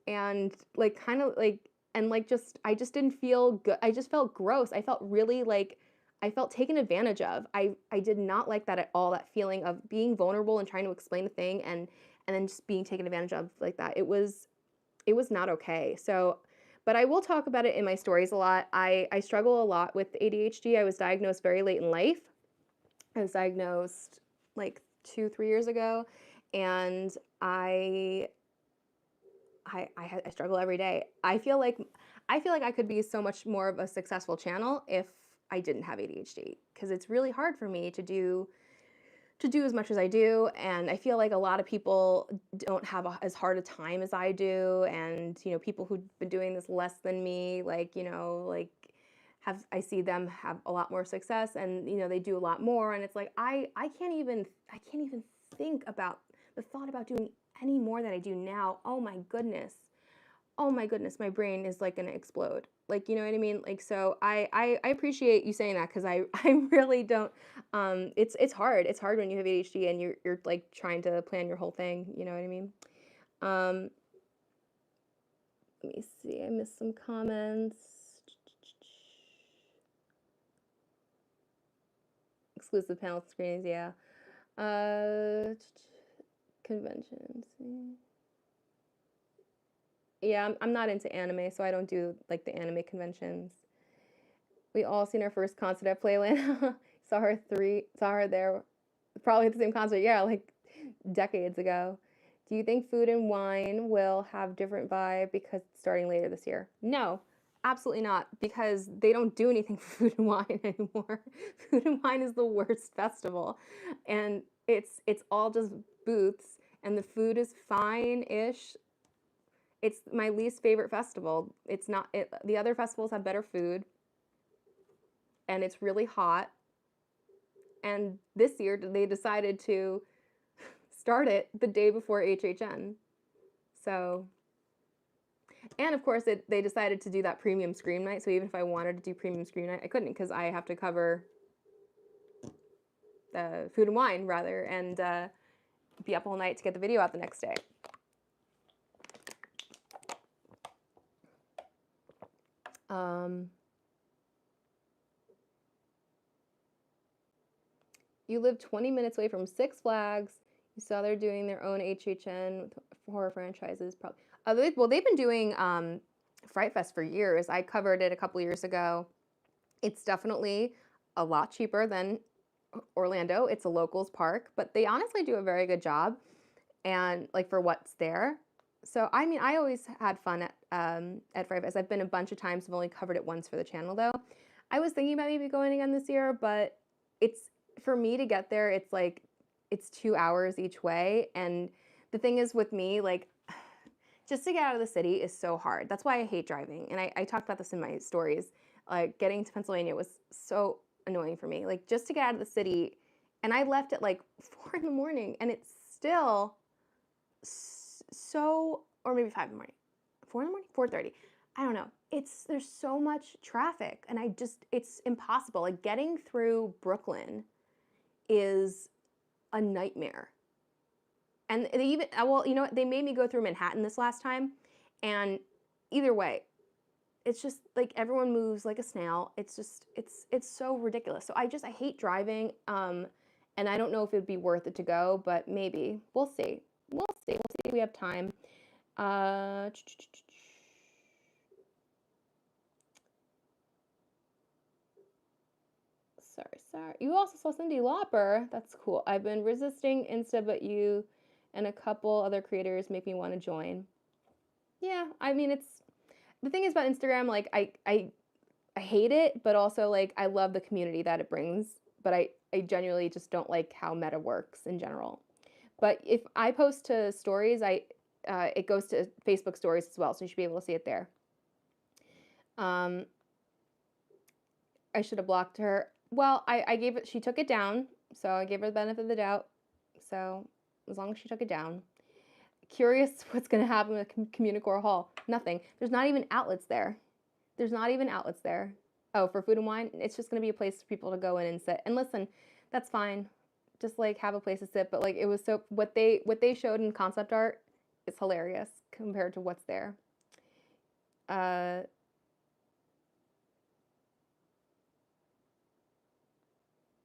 And like kind of like, and like I just didn't feel good. I just felt gross. I felt really like, I felt taken advantage of. I did not like that at all, that feeling of being vulnerable and trying to explain a thing and then just being taken advantage of like that. It was not okay. So, but I will talk about it in my stories a lot. I struggle a lot with ADHD. I was diagnosed very late in life. I was diagnosed like 2-3 years ago, and I struggle every day. I feel like I could be so much more of a successful channel if I didn't have ADHD, because it's really hard for me to do as much as I do, and I feel like a lot of people don't have as hard a time as I do, and you know, people who've been doing this less than me, like, you know, like I see them have a lot more success, and you know, they do a lot more, and it's like I can't even think about the thought about doing any more than I do now. Oh my goodness, my brain is like gonna explode. Like, you know what I mean? Like, so I appreciate you saying that, because I really don't. It's hard. It's hard when you have ADHD and you're like trying to plan your whole thing. You know what I mean? Let me see. I missed some comments. Exclusive panel screenings, yeah. Conventions. Yeah, I'm not into anime, so I don't do like the anime conventions. We all seen our first concert at Playland. Saw her there, probably at the same concert. Yeah, like decades ago. Do you think Food and Wine will have different vibe because it's starting later this year? No, absolutely not, because they don't do anything for Food and Wine anymore. Food and Wine is the worst festival, and it's all just booths, and the food is fine-ish. It's my least favorite festival. It's not the other festivals have better food, and it's really hot. And this year they decided to start it the day before HHN. So, and of course they decided to do that premium scream night. So even if I wanted to do premium scream night, I couldn't because I have to cover the Food and Wine rather, and be up all night to get the video out the next day. You live 20 minutes away from Six Flags. You saw they're doing their own HHN with horror franchises. Probably. Well, they've been doing Fright Fest for years. I covered it a couple years ago. It's definitely a lot cheaper than Orlando. It's a locals park, but they honestly do a very good job, and like for what's there. So I mean, I always had fun at Fright Fest. I've been a bunch of times. I've only covered it once for the channel though. I was thinking about maybe going again this year, but it's for me to get there. It's like it's 2 hours each way, and the thing is with me, like just to get out of the city is so hard. That's why I hate driving, and I talked about this in my stories. Like getting to Pennsylvania was so annoying for me. Like just to get out of the city, and I left at like 4 in the morning, and it's still so, or maybe 5 in the morning, 4 in the morning, 4:30. I don't know. There's so much traffic, and it's impossible. Like getting through Brooklyn is a nightmare. And they even, well, you know what? They made me go through Manhattan this last time, and either way, it's just like everyone moves like a snail. It's just, it's so ridiculous. So I hate driving, and I don't know if it'd be worth it to go, but maybe. We'll see. We'll see if we have time. Sorry. You also saw Cyndi Lauper. That's cool. I've been resisting Insta, but you and a couple other creators make me want to join. Yeah, I mean, the thing is about Instagram, like I hate it, but also like I love the community that it brings, but I genuinely just don't like how Meta works in general. But if I post to stories, it goes to Facebook stories as well, so you should be able to see it there. I should have blocked her. Well, she took it down, so I gave her the benefit of the doubt. So as long as she took it down. Curious what's going to happen with Communicore Hall. Nothing. There's not even outlets there. Oh, for Food and Wine, it's just going to be a place for people to go in and sit. And listen, that's fine. Just like have a place to sit, but like it was so what they showed in concept art is hilarious compared to what's there.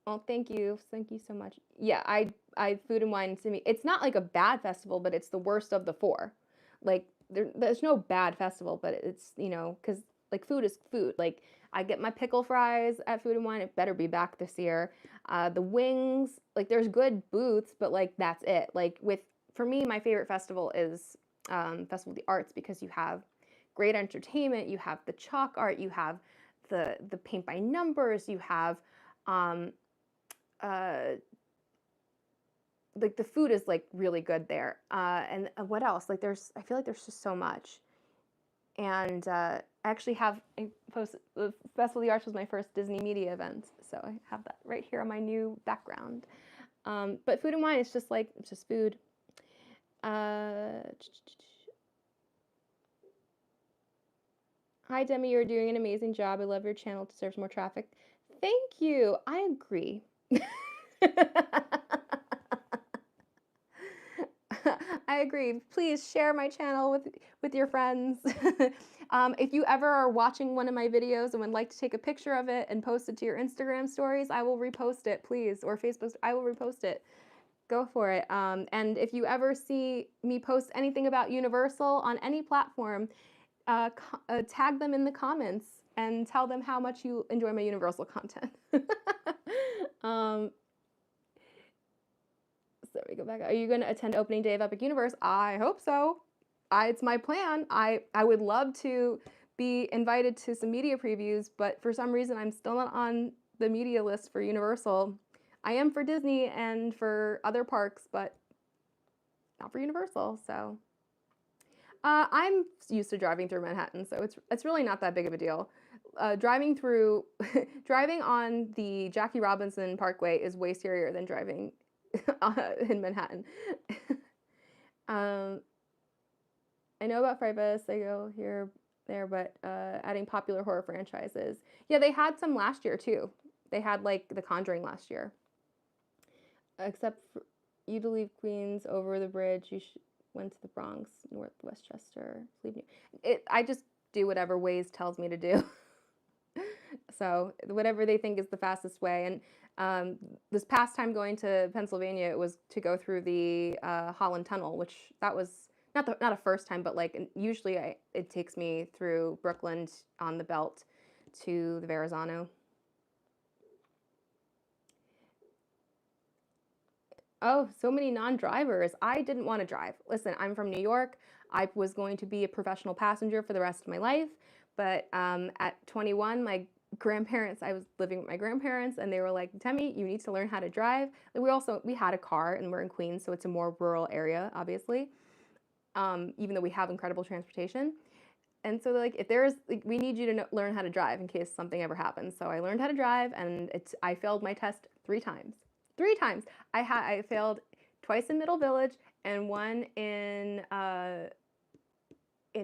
Oh, thank you so much. Yeah, I Food and Wine to me, it's not like a bad festival, but it's the worst of the four. Like there's no bad festival, but it's because like food is food. Like I get my pickle fries at Food and Wine. It better be back this year. The wings, like there's good booths, but like that's it. Like for me, my favorite festival is Festival of the Arts because you have great entertainment, you have the chalk art, you have the paint by numbers, you have like the food is like really good there. And what else? Like I feel like there's just so much. And I actually have the Festival of the Arts was my first Disney media event, so I have that right here on my new background. But Food and Wine is just like it's just food. Hi Demi, you're doing an amazing job. I love your channel. It deserves more traffic. Thank you. I agree. I agree. Please share my channel with your friends. If you ever are watching one of my videos and would like to take a picture of it and post it to your Instagram stories, I will repost it, please, or Facebook. I will repost it. Go for it. And if you ever see me post anything about Universal on any platform, tag them in the comments and tell them how much you enjoy my Universal content. So we go back. Are you going to attend opening day of Epic Universe? I hope so. It's my plan. I would love to be invited to some media previews, but for some reason I'm still not on the media list for Universal. I am for Disney and for other parks, but not for Universal. So I'm used to driving through Manhattan, so it's really not that big of a deal. Driving on the Jackie Robinson Parkway is way scarier than driving in Manhattan. I know about Fright Fest. I go here, there, but adding popular horror franchises. Yeah, they had some last year too. They had like The Conjuring last year. Except for you to leave Queens over the bridge, you went to the Bronx, North Westchester. I just do whatever Waze tells me to do. So whatever they think is the fastest way. And this past time going to Pennsylvania, it was to go through the Holland Tunnel, which that was not a first time, but like usually it takes me through Brooklyn on the belt to the Verrazano. Oh, so many non-drivers. I didn't want to drive. Listen, I'm from New York. I was going to be a professional passenger for the rest of my life, but at 21, I was living with my grandparents, and they were like, Temmie, you need to learn how to drive. We had a car, and we're in Queens, so it's a more rural area, obviously, even though we have incredible transportation. And so they're like, we need you to learn how to drive in case something ever happens. So I learned how to drive, and I failed my test 3 times. 3 times. I failed twice in Middle Village and one in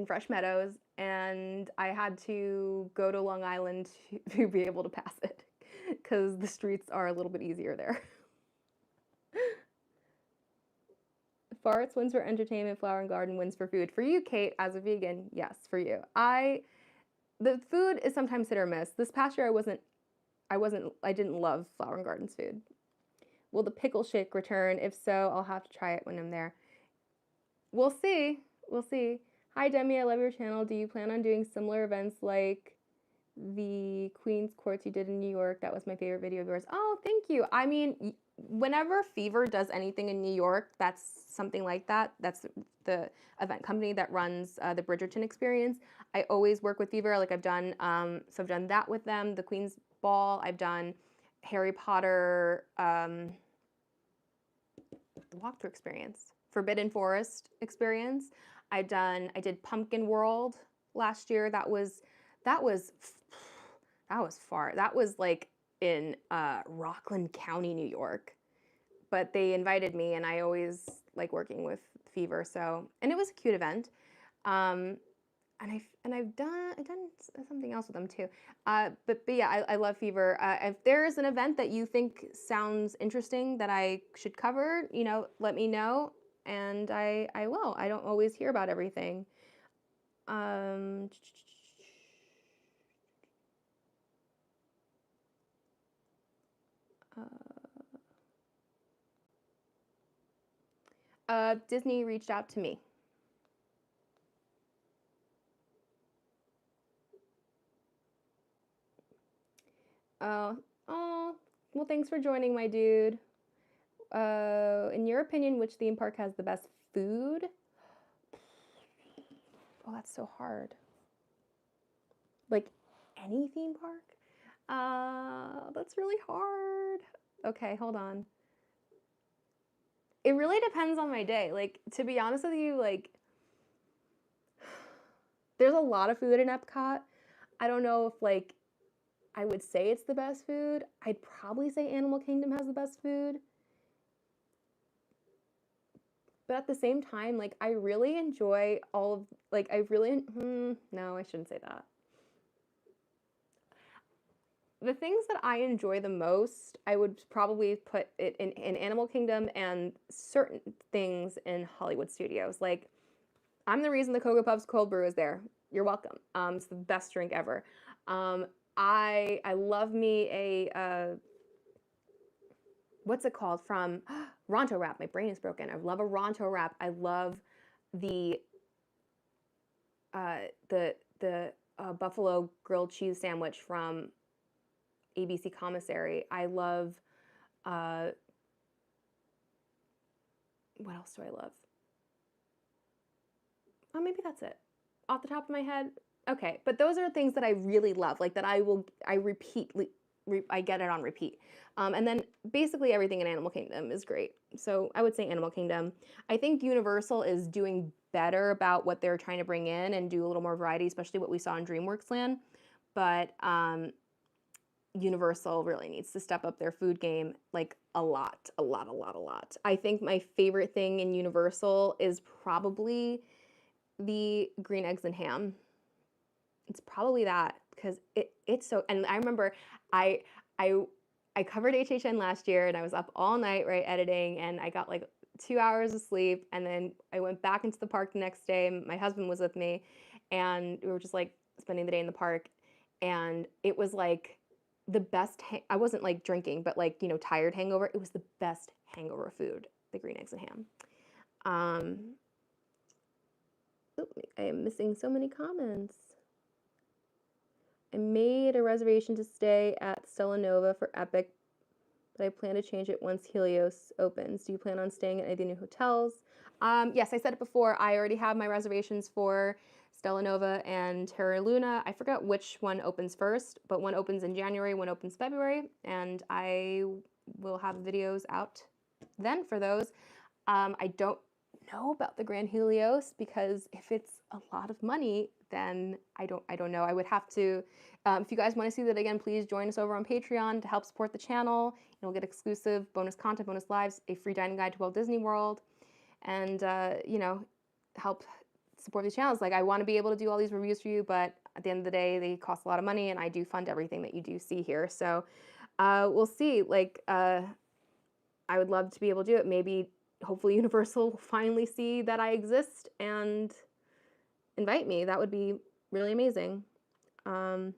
Fresh Meadows, and I had to go to Long Island to be able to pass it because the streets are a little bit easier there. Farts wins for entertainment, Flower and Garden wins for food. For you, Kate, as a vegan, yes, for you. The food is sometimes hit or miss. This past year I didn't love Flower and Garden's food. Will the pickle shake return? If so, I'll have to try it when I'm there. We'll see. We'll see. Hi, Demi. I love your channel. Do you plan on doing similar events like the Queen's Courts you did in New York? That was my favorite video of yours. Oh, thank you. I mean, whenever Fever does anything in New York, that's something like that. That's the event company that runs the Bridgerton experience. I always work with Fever. Like I've done that with them. The Queen's Ball. I've done Harry Potter walkthrough experience, Forbidden Forest experience. I did Pumpkin World last year. That was far. That was like in Rockland County, New York. But they invited me, and I always like working with Fever. So, and it was a cute event. And I've done something else with them too. But yeah, I love Fever. If there's an event that you think sounds interesting that I should cover, let me know, and I will. I don't always hear about everything. Disney reached out to me. Oh, well, thanks for joining, my dude. In your opinion, which theme park has the best food? Oh, that's so hard. Like any theme park? That's really hard. Okay, hold on. It really depends on my day. Like, to be honest with you, like, there's a lot of food in Epcot. I don't know if, like, I would say it's the best food. I'd probably say Animal Kingdom has the best food. But at the same time, like, I really enjoy all of, like, no, I shouldn't say that. the things that I enjoy the most, I would probably put it in Animal Kingdom and certain things in Hollywood studios. Like, I'm the reason the Cocoa Puffs cold brew is there. You're welcome. It's the best drink ever. I love me a what's it called from Ronto wrap. My brain is broken. I love a Ronto wrap. I love the buffalo grilled cheese sandwich from ABC Commissary. I love what else do I love? Oh, maybe that's it. Off the top of my head. Okay, but those are things that I really love, like that I get it on repeat. And then basically everything in Animal Kingdom is great. So I would say Animal Kingdom. I think Universal is doing better about what they're trying to bring in and do a little more variety, especially what we saw in DreamWorks Land. But Universal really needs to step up their food game like a lot. I think my favorite thing in Universal is probably the green eggs and ham. It's probably that because it's so. And I remember I covered HHN last year and I was up all night, right, editing, and I got like 2 hours of sleep, and then I went back into the park the next day. My husband was with me, and we were just like spending the day in the park, and it was like the best. I wasn't like drinking, but like, you know, tired hangover. It was the best hangover food, the green eggs and ham. I am missing so many comments. I made a reservation to stay at Stella Nova for Epic, but I plan to change it once Helios opens. Do you plan on staying at any of the new hotels? Yes, I said it before. I already have my reservations for Stella Nova and Terra Luna. I forgot which one opens first, but one opens in January, one opens February, and I will have videos out then for those. I don't know about the Grand Helios because if it's a lot of money, then I don't know. I would have to, if you guys want to see that again, please join us over on Patreon to help support the channel. You'll get exclusive bonus content, bonus lives, a free dining guide to Walt Disney World, and you know, help support these channels. Like, I want to be able to do all these reviews for you, but at the end of the day, they cost a lot of money, and I do fund everything that you do see here. So we'll see. Like, I would love to be able to do it. Maybe, hopefully, Universal will finally see that I exist and invite me. That would be really amazing. Can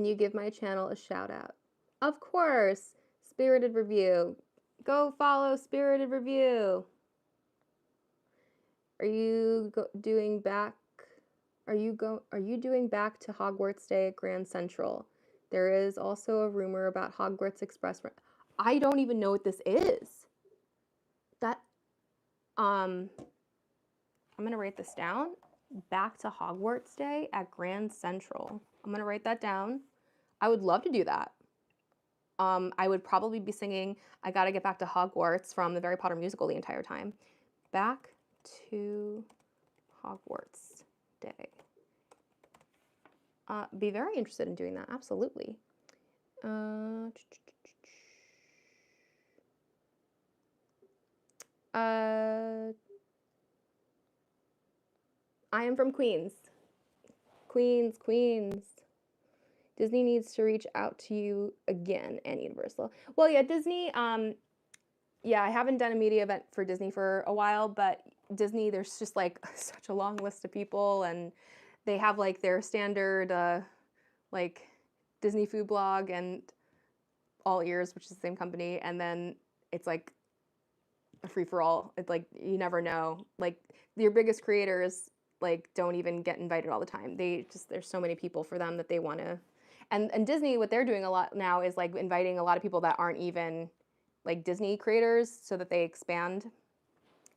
you give my channel a shout out? Of course, Spirited Review. Go follow Spirited Review. Are you doing back to Hogwarts Day at Grand Central? There is also a rumor about Hogwarts Express. I don't even know what this is. That I'm going to write this down. Back to Hogwarts Day at Grand Central. I'm going to write that down. I would love to do that. I would probably be singing I Gotta Get Back to Hogwarts from the Harry Potter musical the entire time. Back to Hogwarts Day. Be very interested in doing that, absolutely. I am from Queens. Queens. Disney needs to reach out to you again, and Universal. Well, yeah, Disney, yeah, I haven't done a media event for Disney for a while, but Disney, there's just like such a long list of people, and they have like their standard, like Disney food blog and All Ears, which is the same company, and then it's like a free-for-all. It's like, you never know. Like, your biggest creators, like, don't even get invited all the time. There's so many people for them that they want to, and Disney, what they're doing a lot now is like inviting a lot of people that aren't even like Disney creators so that they expand.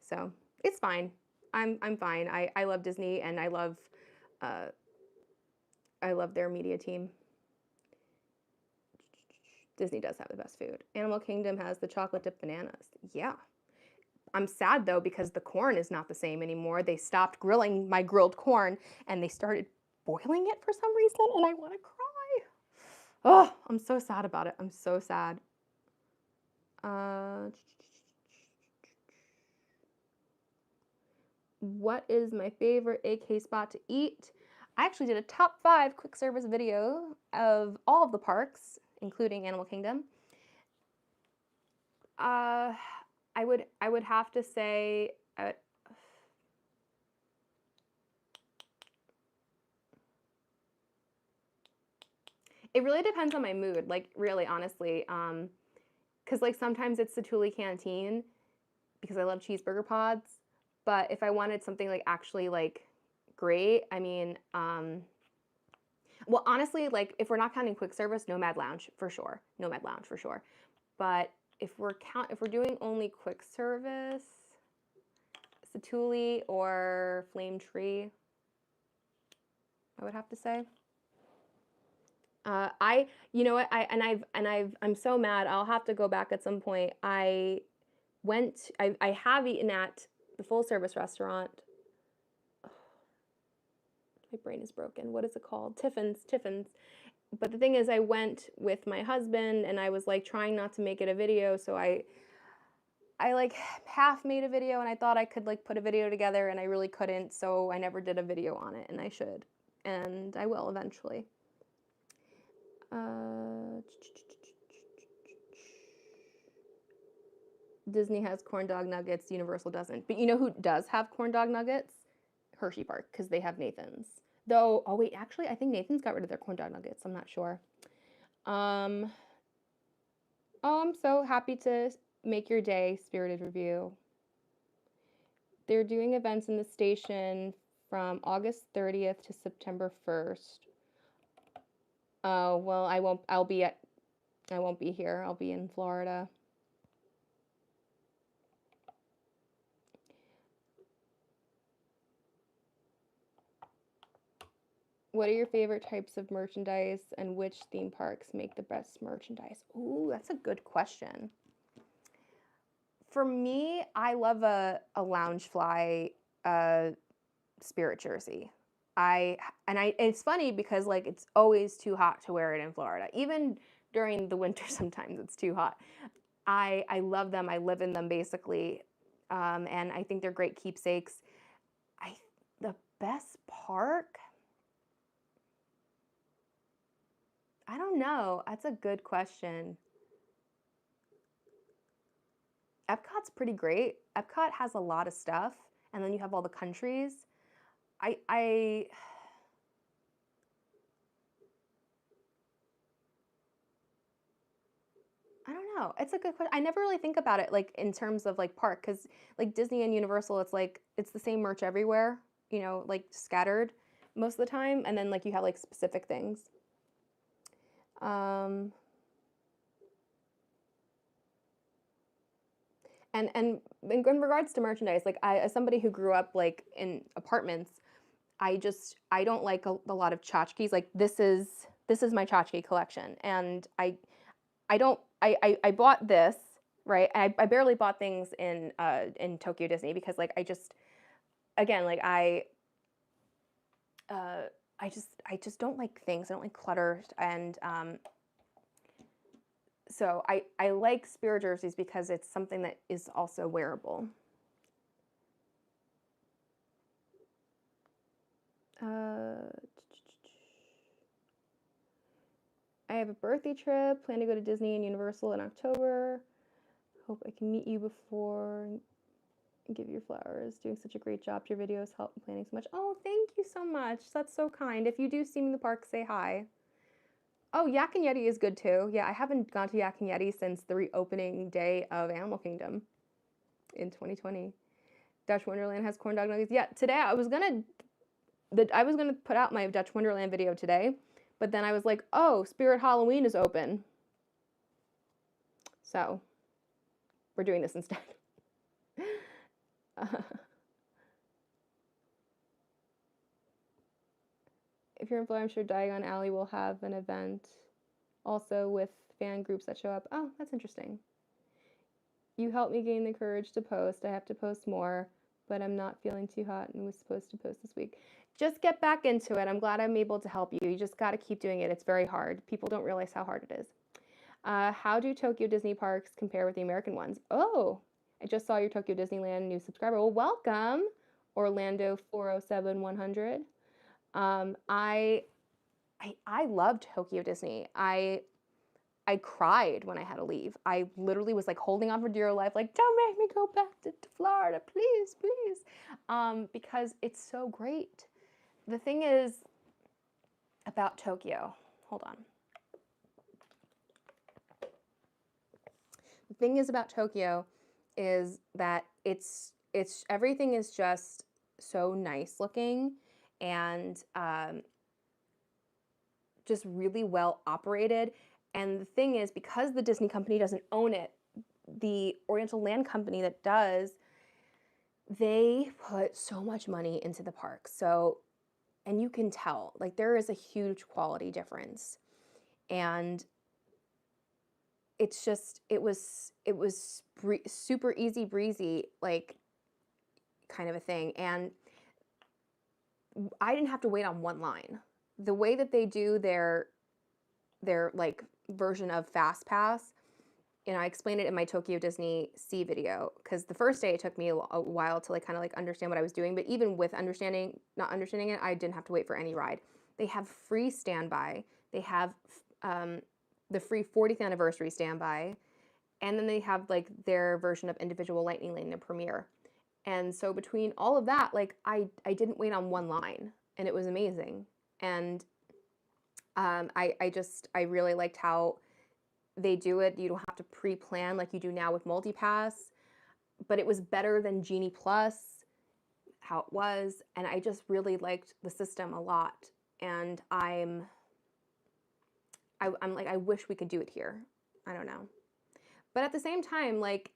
So it's fine. I'm fine. I love Disney, and I love their media team. Disney does have the best food. Animal Kingdom has the chocolate dipped bananas. Yeah. I'm sad though because the corn is not the same anymore. They stopped grilling my grilled corn and they started boiling it for some reason, and I want to cry. Oh, I'm so sad about it. I'm so sad. What is my favorite AK spot to eat? I actually did a top 5 quick service video of all of the parks, including Animal Kingdom. I would have to say it really depends on my mood, like really honestly. Because like sometimes it's the Thule Canteen because I love cheeseburger pods. But if I wanted something like actually like great, I mean, well, honestly, like if we're not counting quick service, Nomad Lounge for sure. Nomad Lounge for sure. But if we're doing only quick service, Satuli or Flame Tree, I would have to say. You know what, I'm so mad. I'll have to go back at some point. I have eaten at the full service restaurant. My brain is broken. What is it called? Tiffin's. But the thing is, I went with my husband, and I was like trying not to make it a video, so I like half made a video, and I thought I could like put a video together, and I really couldn't, so I never did a video on it, and I should, and I will eventually. Disney has corn dog nuggets, Universal doesn't. But you know who does have corn dog nuggets? Hershey Park, because they have Nathan's. Though, oh wait, actually, I think Nathan's got rid of their corn dog nuggets. I'm not sure. Oh, I'm so happy to make your day, Spirited Review. They're doing events in the station from August 30th to September 1st. Oh, well, I won't be here. I'll be in Florida. What are your favorite types of merchandise, and which theme parks make the best merchandise? Ooh, that's a good question. For me, I love a Loungefly Spirit jersey. It's funny because like it's always too hot to wear it in Florida. Even during the winter, sometimes it's too hot. I love them. I live in them basically, and I think they're great keepsakes. The best park? I don't know. That's a good question. Epcot's pretty great. Epcot has a lot of stuff, and then you have all the countries. I don't know. It's a good question. I never really think about it like in terms of like park, because like Disney and Universal, it's like it's the same merch everywhere, you know, like scattered most of the time, and then like you have like specific things. And in regards to merchandise, like as somebody who grew up like in apartments, I don't like a lot of tchotchkes. Like this is my tchotchke collection, and I bought this, right. I barely bought things in Tokyo Disney because like I just again like I just don't like things. I don't like clutter, and so I like Spirit jerseys because it's something that is also wearable. I have a birthday trip, plan to go to Disney and Universal in October. Hope I can meet you before and give your flowers. Doing such a great job. Your videos help in planning so much. Oh, thank you so much. That's so kind. If you do see me in the park, say hi. Oh, Yak and Yeti is good too. Yeah, I haven't gone to Yak and Yeti since the reopening day of Animal Kingdom in 2020. Dutch Wonderland has corn dog nuggets. Yeah, today I was gonna put out my Dutch Wonderland video today, but then I was like, oh, Spirit Halloween is open. So we're doing this instead. If you're in Florida, I'm sure Diagon Alley will have an event also with fan groups that show up. Oh, that's interesting. You helped me gain the courage to post. I have to post more, but I'm not feeling too hot and was supposed to post this week. Just get back into it. I'm glad I'm able to help you. You just got to keep doing it. It's very hard. People don't realize how hard it is. How do Tokyo Disney parks compare with the American ones? Oh, I just saw your Tokyo Disneyland new subscriber. Well, welcome, Orlando 407 100. I loved Tokyo Disney. I cried when I had to leave. I literally was like holding on for dear life, like, don't make me go back to Florida, please, please. Because it's so great. The thing is about Tokyo, hold on. The thing is about Tokyo is that it's everything is just so nice looking and just really well operated. And the thing is, because the Disney company doesn't own it, the Oriental Land Company that does, they put so much money into the park. So, and you can tell, like, there is a huge quality difference. And it's just, it was super easy breezy, like, kind of a thing. And I didn't have to wait on one line. The way that they do their like version of Fast Pass, and I explained it in my Tokyo Disney Sea video, because the first day it took me a while to like kind of like understand what I was doing, but even with not understanding it, I didn't have to wait for any ride. They have free standby. They have the free 40th anniversary standby, and then they have like their version of individual Lightning Lane and Premiere. And so between all of that, like I didn't wait on one line, and it was amazing. And I really liked how they do it. You don't have to pre-plan like you do now with MultiPass, but it was better than Genie Plus, how it was, and I just really liked the system a lot. And I'm like, I wish we could do it here. I don't know. But at the same time, like,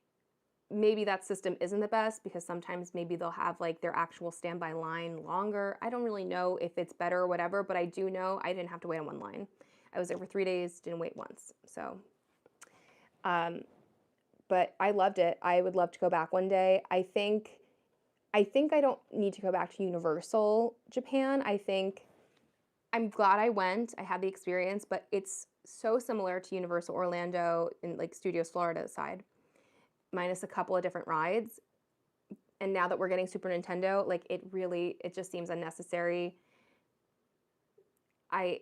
maybe that system isn't the best, because sometimes maybe they'll have like their actual standby line longer. I don't really know if it's better or whatever, but I do know I didn't have to wait on one line. I was there for 3 days, didn't wait once. So, but I loved it. I would love to go back one day. I think I don't need to go back to Universal Japan. I think I'm glad I went. I had the experience, but it's so similar to Universal Orlando in like Studios Florida side, minus a couple of different rides. And now that we're getting Super Nintendo, like it just seems unnecessary. I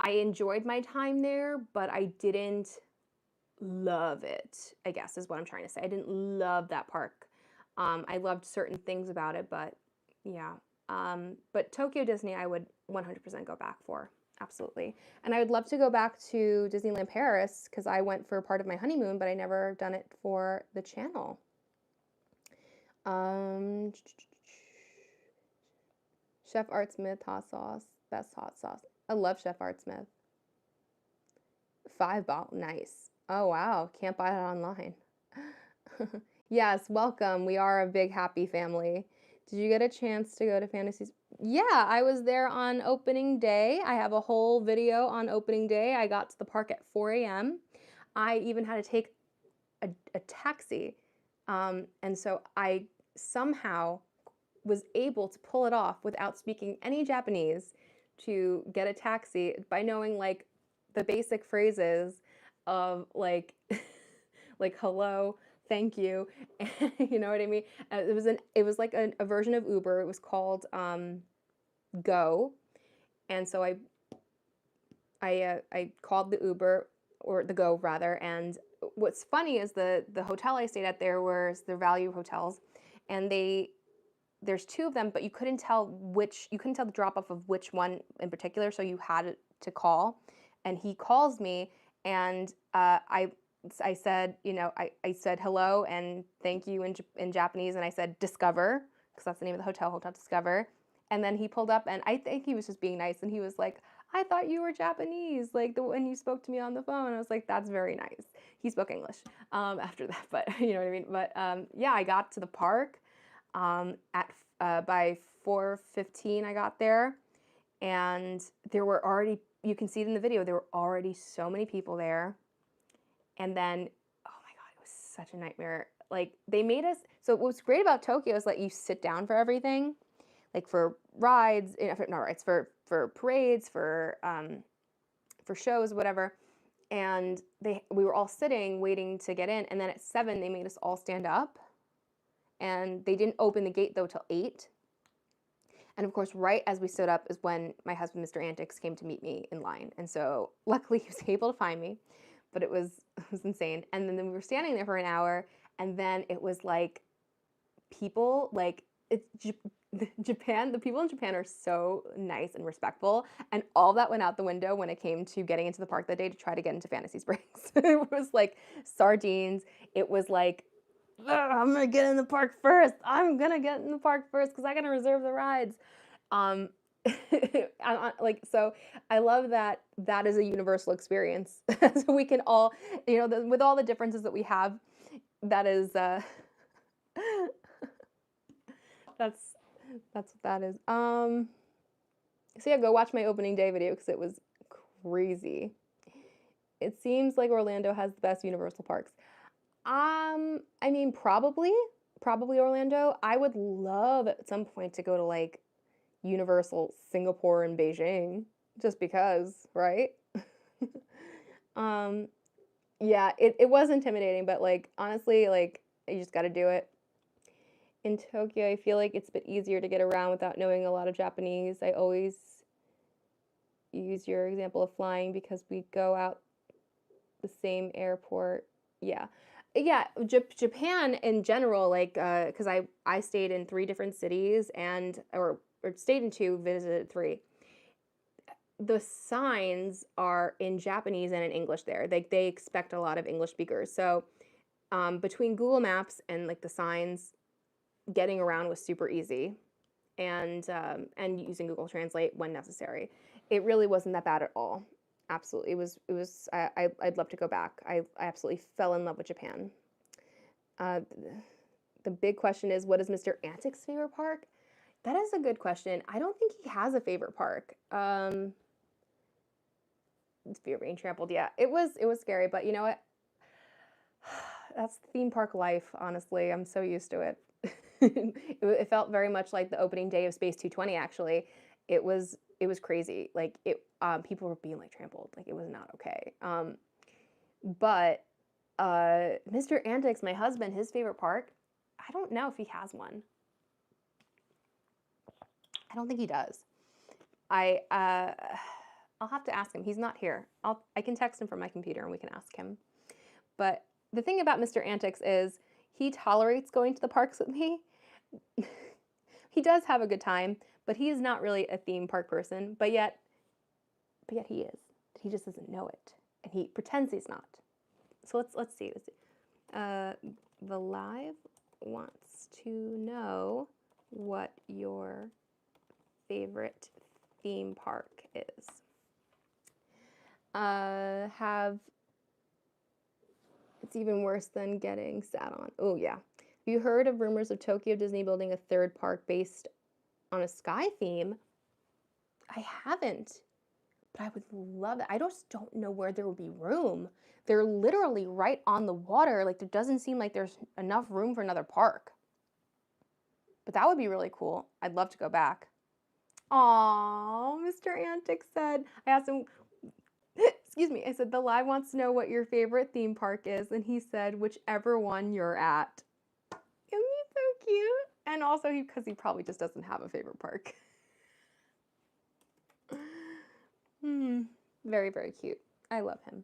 enjoyed my time there, but I didn't love it, I guess is what I'm trying to say. I didn't love that park. I loved certain things about it, but yeah. But Tokyo Disney, I would 100% go back for. Absolutely. And I would love to go back to Disneyland Paris, because I went for part of my honeymoon, but I never done it for the channel. Chef Art Smith hot sauce, best hot sauce. I love Chef Art Smith. $5, nice. Oh wow, can't buy it online. Yes, welcome. We are a big happy family. Did you get a chance to go to Fantasies? Yeah, I was there on opening day. I have a whole video on opening day. I got to the park at 4 a.m. I even had to take a taxi. And so I somehow was able to pull it off without speaking any Japanese, to get a taxi by knowing like the basic phrases of like like hello, thank you, you know what I mean? It was like a version of Uber. It was called Go, and so I called the Uber, or the Go rather. And what's funny is the hotel I stayed at there was their value hotels, and there's two of them, but you couldn't tell the drop off of which one in particular, so you had to call. And he calls me, and I said, you know, I said hello and thank you in Japanese, and I said Discover, because that's the name of the hotel, Hotel Discover. And then he pulled up, and I think he was just being nice, and he was like, I thought you were Japanese, like when you spoke to me on the phone. I was like, that's very nice. He spoke English after that, but you know what I mean? But yeah, I got to the park by 4:15. I got there, and there were already, you can see it in the video, there were already so many people there. And then, oh my God, it was such a nightmare. Like, they made us, so what's great about Tokyo is that you sit down for everything, like for rides, not rides, for parades, for shows, whatever. And we were all sitting, waiting to get in. And then at 7, they made us all stand up. And they didn't open the gate though till 8. And of course, right as we stood up is when my husband, Mr. Antics, came to meet me in line. And so luckily he was able to find me, but it was insane. And then we were standing there for an hour, and then it was like people like it's Japan. The people in Japan are so nice and respectful, and all that went out the window when it came to getting into the park that day to try to get into Fantasy Springs. It was like sardines. It was like, I'm gonna get in the park first. I'm gonna get in the park first because I gotta reserve the rides. Um, like, so I love that that is a universal experience. So we can all, with all the differences that we have, that is that's that's what that is. So yeah, go watch my opening day video because it was crazy. It seems like Orlando has the best Universal parks. I mean, probably Orlando. I would love at some point to go to like Universal Singapore and Beijing, just because, right? um, yeah, it was intimidating, but like honestly, like you just got to do it. In Tokyo, I feel like it's a bit easier to get around without knowing a lot of Japanese. I always use your example of flying because we go out the same airport. Yeah. Yeah, Japan in general, like, because I stayed in 3 different cities or stayed in 2, visited 3. The signs are in Japanese and in English there. They expect a lot of English speakers. So, between Google Maps and like the signs, getting around was super easy, and using Google Translate when necessary. It really wasn't that bad at all. Absolutely, it was. I'd love to go back. I absolutely fell in love with Japan. Uh, the big question is, what is Mr. Antic's favorite park? That is a good question. I don't think he has a favorite park. Fear of being trampled. Yeah, it was scary, but you know what? That's theme park life. Honestly, I'm so used to it. It felt very much like the opening day of Space 220. Actually, it was crazy. Like people were being like trampled. Like it was not okay. But Mr. Antics, my husband, his favorite park, I don't know if he has one. I don't think he does. I'll have to ask him. He's not here. I can text him from my computer and we can ask him. But the thing about Mr. Antics is he tolerates going to the parks with me. He does have a good time, but he is not really a theme park person. But yet he is. He just doesn't know it, and he pretends he's not. So let's see. The live wants to know what your favorite theme park is. It's even worse than getting sat on. Oh yeah. Have you heard of rumors of Tokyo Disney building a 3rd park based on a sky theme? I haven't, but I would love it. I just don't know where there would be room. They're literally right on the water. Like, there doesn't seem like there's enough room for another park. But that would be really cool. I'd love to go back. Aww, Mr. Antic said, I asked him, excuse me, I said, the live wants to know what your favorite theme park is, and he said, whichever one you're at. Isn't he so cute? And also, because he probably just doesn't have a favorite park. Very, very cute. I love him.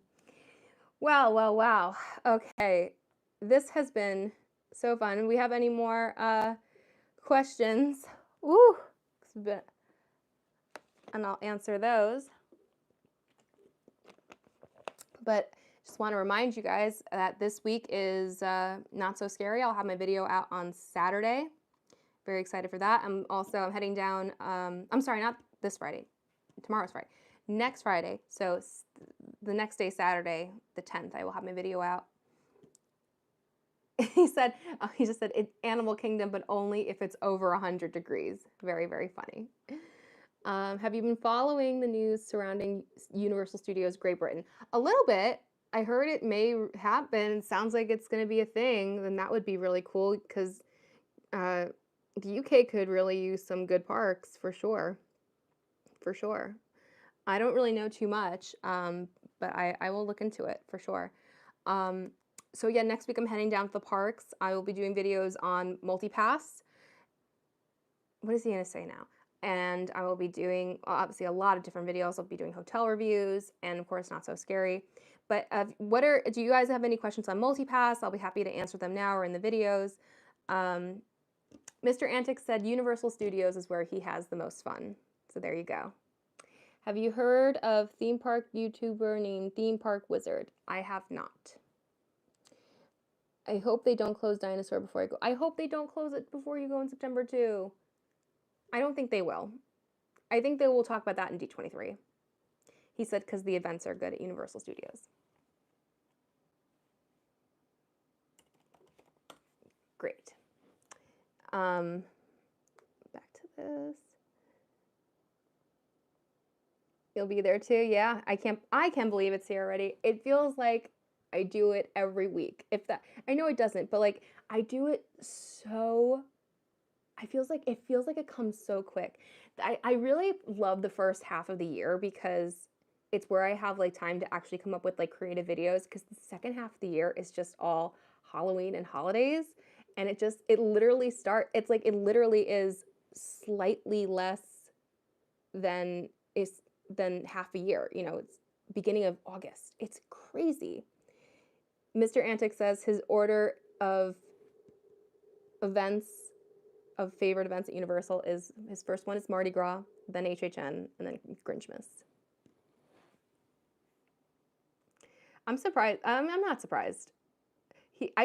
Wow, wow. Okay, this has been so fun. We have any more questions? Woo! And I'll answer those. But just want to remind you guys that this week is Not So Scary. I'll have my video out on Saturday. Very excited for that. I'm heading down, I'm sorry, not this Friday. Tomorrow's Friday. Next Friday, so the next day, Saturday, the 10th, I will have my video out. He just said, it's Animal Kingdom, but only if it's over 100 degrees. Very, very funny. Have you been following the news surrounding Universal Studios Great Britain? A little bit. I heard it may happen. Sounds like it's going to be a thing. Then that would be really cool because the UK could really use some good parks for sure. For sure. I don't really know too much, but I will look into it for sure. So yeah, next week I'm heading down to the parks. I will be doing videos on MultiPass. What is he going to say now? And I will be doing obviously a lot of different videos. I'll be doing hotel reviews and of course Not So Scary. But do you guys have any questions on multipass? I'll be happy to answer them now or in the videos. Mr. Antic said Universal Studios is where he has the most fun. So there you go. Have you heard of theme park YouTuber named Theme Park Wizard? I have not. I hope they don't close Dinosaur before I go. I hope they don't close it before you go in September too. I don't think they will. I think they will talk about that in D23. He said because the events are good at Universal Studios. Great. Back to this. You'll be there too? Yeah, I can't believe it's here already. It feels like I do it every week. I know it doesn't, but like I do it so, it feels like it comes so quick. I really love the first half of the year because it's where I have like time to actually come up with like creative videos, because the second half of the year is just all Halloween and holidays, and it literally is slightly less than half a year. You know, it's beginning of August. It's crazy. Mr. Antic says his order of favorite events at Universal is, his first one is Mardi Gras, then HHN, and then Grinchmas. I'm surprised. I'm not surprised.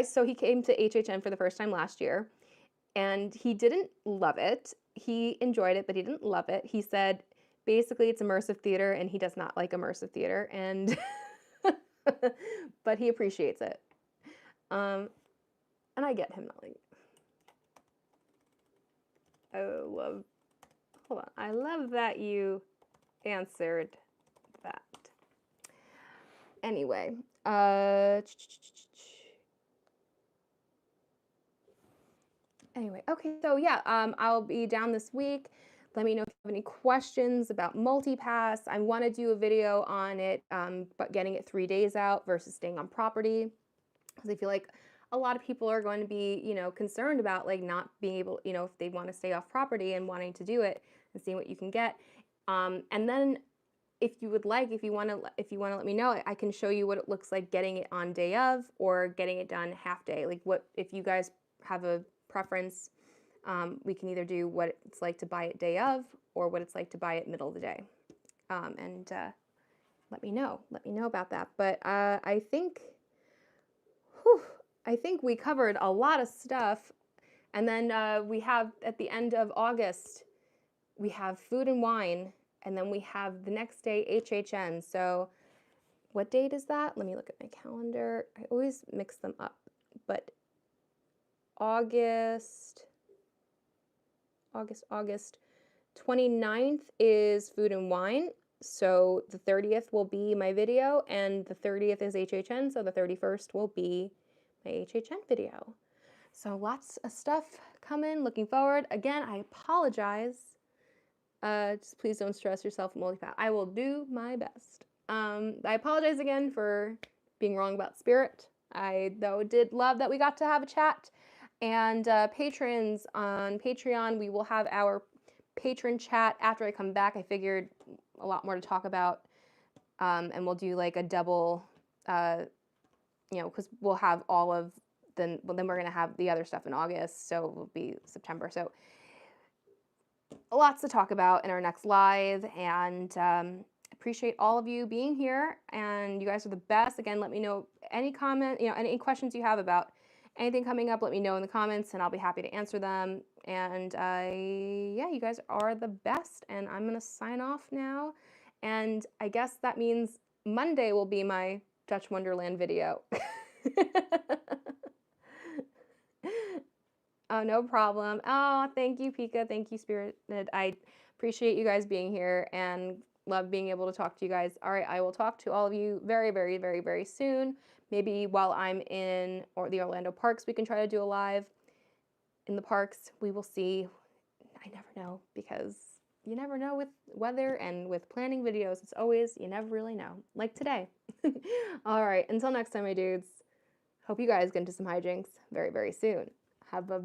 So he came to HHN for the first time last year, and he didn't love it. He enjoyed it, but he didn't love it. He said basically it's immersive theater, and he does not like immersive theater, and but he appreciates it. And I get him not liking it. Hold on. I love that you answered that. Anyway, okay, so yeah, I'll be down this week. Let me know if you have any questions about multipass. I want to do a video on it, but getting it 3 days out versus staying on property, because I feel like a lot of people are going to be, you know, concerned about like not being able, you know, if they want to stay off property and wanting to do it and seeing what you can get. And then if you want to let me know, I can show you what it looks like getting it on day of or getting it done half day. Like if you guys have a preference, we can either do what it's like to buy it day of or what it's like to buy it middle of the day. And let me know about that. But I think we covered a lot of stuff. And then we have, at the end of August, we have Food and Wine, and then we have the next day HHN. So what date is that? Let me look at my calendar. I always mix them up. But August 29th is Food and Wine. So the 30th will be my video, and the 30th is HHN, so the 31st will be my HHN video. So lots of stuff coming, looking forward. Again, I apologize. Just please don't stress yourself with multipass. I will do my best. I apologize again for being wrong about Spirit. I, though, did love that we got to have a chat. And patrons on Patreon, we will have our patron chat after I come back. I figured a lot more to talk about, and we'll do like a double, you know, because we'll have all of then we're going to have the other stuff in August, so it will be September. So lots to talk about in our next live, and appreciate all of you being here, and you guys are the best. Again, let me know any comment, you know, any questions you have about anything coming up, let me know in the comments, and I'll be happy to answer them. And yeah, you guys are the best, and I'm going to sign off now, and I guess that means Monday will be my Dutch Wonderland video. Oh, no problem. Oh, thank you, Pika. Thank you, Spirited. I appreciate you guys being here and love being able to talk to you guys. All right, I will talk to all of you very, very, very, very soon. Maybe while I'm in the Orlando parks, we can try to do a live in the parks. We will see. I never know, because you never know with weather and with planning videos. It's always, you never really know. Like today. All right, until next time, my dudes. Hope you guys get into some hijinks very, very soon. Have a